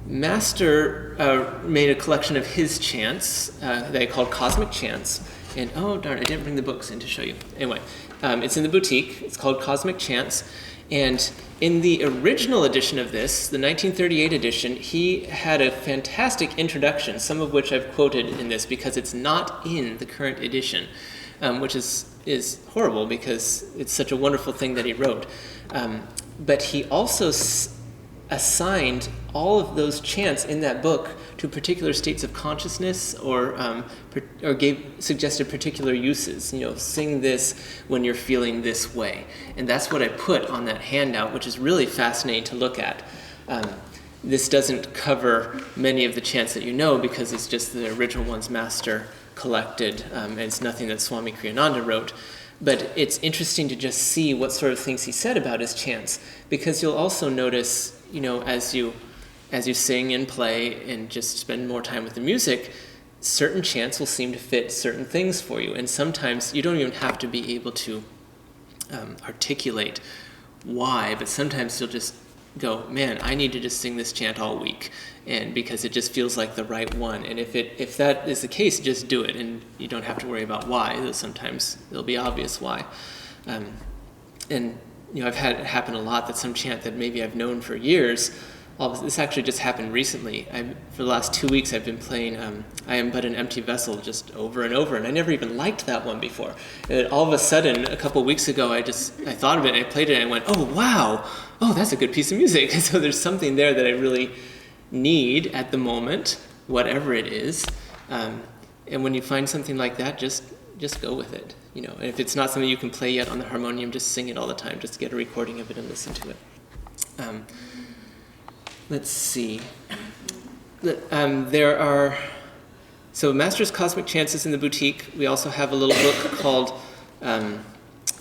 Master made a collection of his chants that he called Cosmic Chants. And oh darn, I didn't bring the books in to show you. Anyway, it's in the boutique. It's called Cosmic Chants. And in the original edition of this, the 1938 edition, he had a fantastic introduction, some of which I've quoted in this because it's not in the current edition, which is horrible because it's such a wonderful thing that he wrote. But he also assigned all of those chants in that book to particular states of consciousness or suggested particular uses. Sing this when you're feeling this way. And that's what I put on that handout, which is really fascinating to look at. This doesn't cover many of the chants that you know because it's just the original ones Master collected, and it's nothing that Swami Kriyananda wrote. But it's interesting to just see what sort of things he said about his chants, because you'll also notice, as you sing and play and just spend more time with the music, certain chants will seem to fit certain things for you. And sometimes you don't even have to be able to articulate why, but sometimes you'll just go, man, I need to just sing this chant all week, and because it just feels like the right one. And if that is the case, just do it, and you don't have to worry about why, though sometimes it'll be obvious why. And I've had it happen a lot that some chant that maybe I've known for years, this actually just happened recently. For the last 2 weeks I've been playing I Am But an Empty Vessel just over and over, and I never even liked that one before. And all of a sudden, a couple of weeks ago, I thought of it, and I played it, and I went, oh wow, oh that's a good piece of music. So there's something there that I really need at the moment, whatever it is. And when you find something like that, just go with it. And if it's not something you can play yet on the harmonium, just sing it all the time. Just get a recording of it and listen to it. Let's see. So Master's Cosmic Chants is in the boutique. We also have a little book called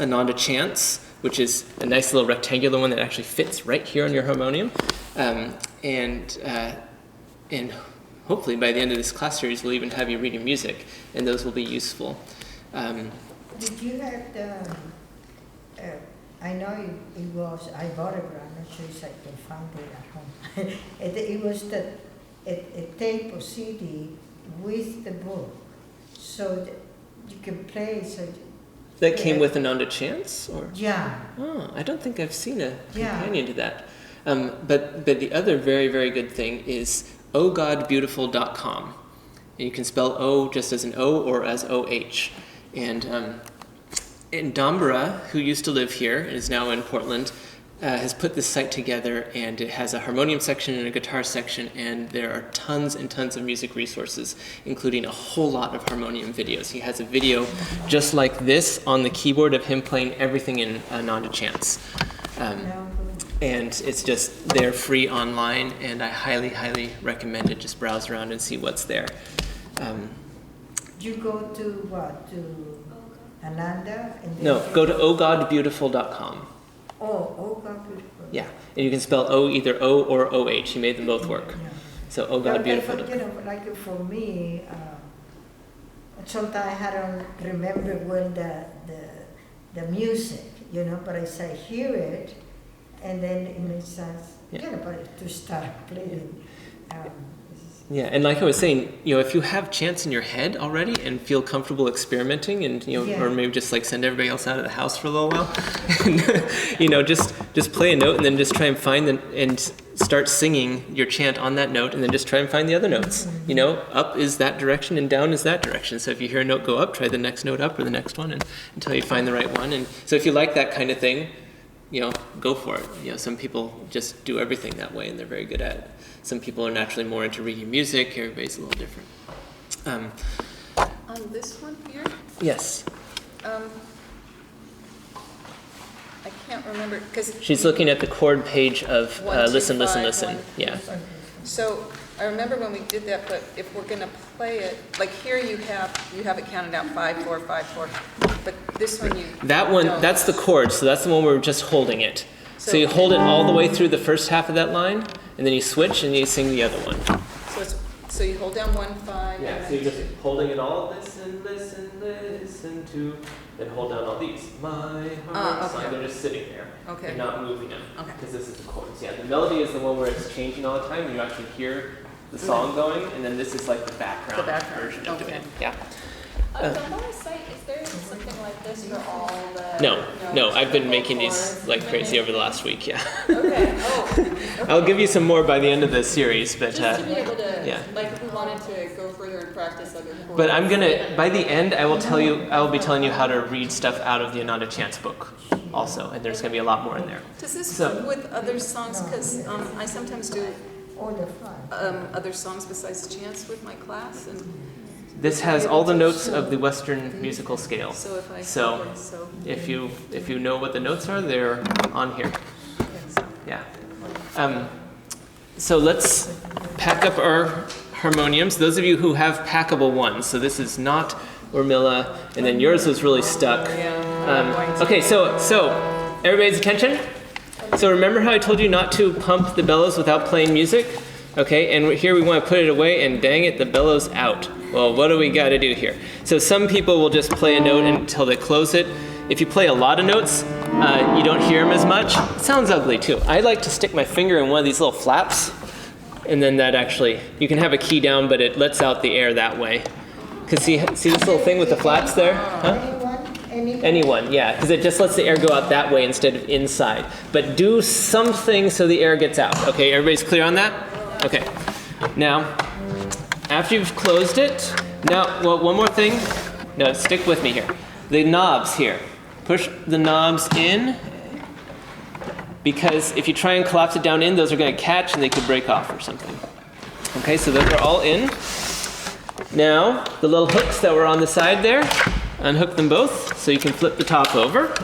Ananda Chants, which is a nice little rectangular one that actually fits right here on your harmonium. And hopefully by the end of this class series, we'll even have you reading music, and those will be useful. Did you have the, I know it was, I bought it, but I'm not sure if I can find it at home. It was a tape or CD with the book, so that you can play. So that came with Ananda Chants? Or? Yeah. Oh, I don't think I've seen a companion to that. But the other very, very good thing is ogodbeautiful.com. And you can spell O just as an O or as O-H. And Dambara, who used to live here and is now in Portland, has put this site together, and it has a harmonium section and a guitar section, and there are tons and tons of music resources, including a whole lot of harmonium videos. He has a video just like this on the keyboard of him playing everything in Ananda Chants. And it's just there free online, and I highly, highly recommend it. Just browse around and see what's there. You go to what? To Ananda? And No, go to ogodbeautiful.com. Oh God Beautiful. Yeah, and you can spell O either O or O-H. He made them both work. Yeah. So ogodbeautiful.com. Like for me, sometimes I don't remember when the music, but as I hear it, and then it makes sense, but to start playing. Yeah, and like I was saying, if you have chants in your head already and feel comfortable experimenting, and or maybe just like send everybody else out of the house for a little while, and, just play a note and then just try and find and start singing your chant on that note, and then just try and find the other notes. Up is that direction and down is that direction. So if you hear a note go up, try the next note up or the next one, until you find the right one. And so if you like that kind of thing, go for it. Some people just do everything that way and they're very good at it. Some people are naturally more into reading music. Everybody's a little different. On this one here, Yes. I can't remember, because... She's looking at the chord page of Listen, Listen, Listen. Yeah. So I remember when we did that, but if we're going to play it, like here you have it counted out 5, 4, 5, 4, but this one you... That one, don't. that's the chord, so that's the one where we're just holding it. So you hold it all the way through the first half of that line, and then you switch and you sing the other one. So you hold down 1, 5. Yeah, and so you're then just holding it all, listen, listen, listen to, then hold down all these. My heart, okay. they're just sitting there. Okay. You're not moving them, Okay. because this is the chords. Yeah, the melody is the one where it's changing all the time, and you actually hear the song going, and then this is like the background version of okay. it. Yeah. On the bonus site, is there something like this for all the... No, I've been making these like crazy over the last week, yeah. Okay, oh. I'll give you some more by the end of the series, but Just to be able to, yeah. like if we wanted to go further and practice other chords. But by the end, I will be telling you how to read stuff out of the Ananda Chants book also, and there's going to be a lot more in there. Does this come with other songs? Because I sometimes do other songs besides chants with my class, and This has all the notes of the Western musical scale. so if I So if you know what the notes are, they're on here. Yeah. So let's pack up our harmoniums. Those of you who have packable ones. So this is not Urmila, and then yours was really stuck. Okay, so everybody's attention. So remember how I told you not to pump the bellows without playing music? Okay, and here we want to put it away, and dang it, the bellow's out. Well, what do we got to do here? So some people will just play a note until they close it. If you play a lot of notes, you don't hear them as much. It sounds ugly too. I like to stick my finger in one of these little flaps, and then that actually, you can have a key down, but it lets out the air that way. Because see this little thing with the flaps there? Huh? Anyone, yeah, because it just lets the air go out that way instead of inside. But do something so the air gets out. Okay, everybody's clear on that? Okay. Now, after you've closed it, one more thing. No, stick with me here. The knobs here. Push the knobs in, because if you try and collapse it down in, those are going to catch and they could break off or something. Okay, so those are all in. Now, the little hooks that were on the side there, unhook them both so you can flip the top over.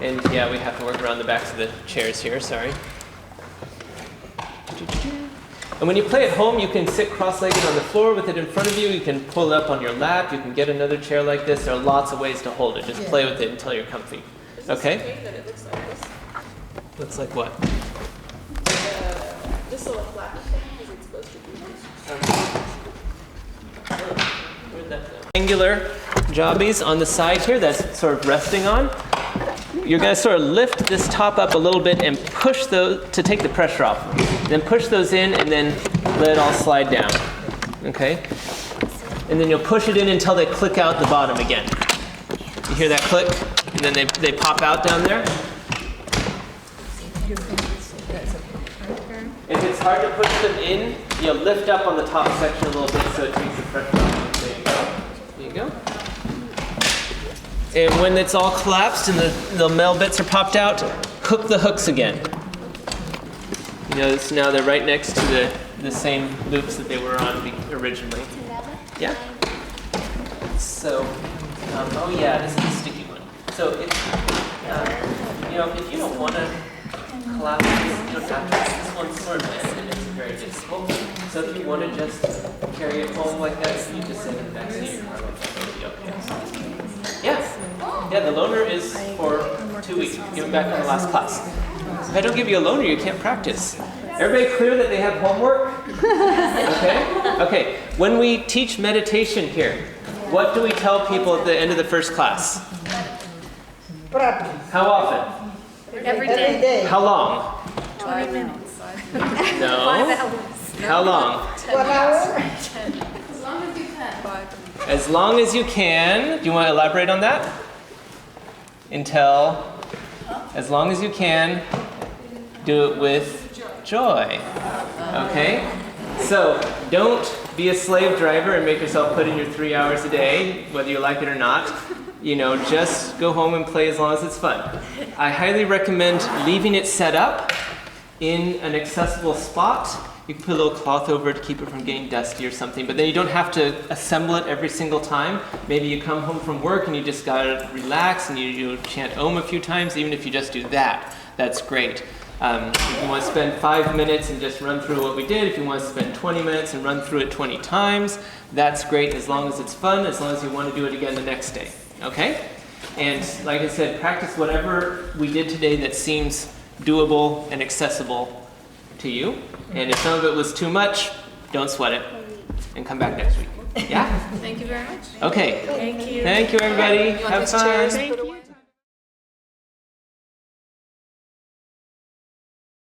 And yeah, we have to work around the backs of the chairs here, sorry. And when you play at home, you can sit cross-legged on the floor with it in front of you. You can pull it up on your lap. You can get another chair like this. There are lots of ways to hold it. Just play with it until you're comfy. Okay? That it looks like this. Looks like what? This little flappy thing, is it supposed to be this? Where'd that go? Angular jobbies on the side here that's sort of resting on. You're going to sort of lift this top up a little bit and push those to take the pressure off. Then push those in and then let it all slide down. Okay? And then you'll push it in until they click out the bottom again. You hear that click? And then they pop out down there. If it's hard to push them in, you'll lift up on the top section a little bit so it takes the pressure off. There you go. There you go. And when it's all collapsed and the metal bits are popped out, hook the hooks again. You notice now they're right next to the same loops that they were on originally. Yeah? So, oh yeah, this is a sticky one. So if you don't want to collapse this, you don't have to. This one's sort of bent and it's very difficult. So if you want to just carry it home like that, you just set it back to your car like that. Okay. Yes. Yeah, the loaner is for 2 weeks. Given back in the last class. If I don't give you a loaner, you can't practice. Everybody clear that they have homework? Okay? Okay. When we teach meditation here, what do we tell people at the end of the first class? Practice. How often? Every day. How long? 20 minutes. No. 5 hours. How long? 1 hour? As long as you can. As long as you can. Do you want to elaborate on that? Until, as long as you can, do it with joy. Okay? So, don't be a slave driver and make yourself put in your 3 hours a day, whether you like it or not. You know, just go home and play as long as it's fun. I highly recommend leaving it set up in an accessible spot. You can put a little cloth over it to keep it from getting dusty or something, but then you don't have to assemble it every single time. Maybe you come home from work and you just gotta relax and you chant Om a few times. Even if you just do that, that's great. If you want to spend 5 minutes and just run through what we did, if you want to spend 20 minutes and run through it 20 times, that's great as long as it's fun, as long as you want to do it again the next day. Okay? And like I said, practice whatever we did today that seems doable and accessible to you. And if some of it was too much, don't sweat it and come back next week. Yeah? Thank you very much. Okay. Thank you. Thank you, everybody. You want Have these fun. chairs? Thank you.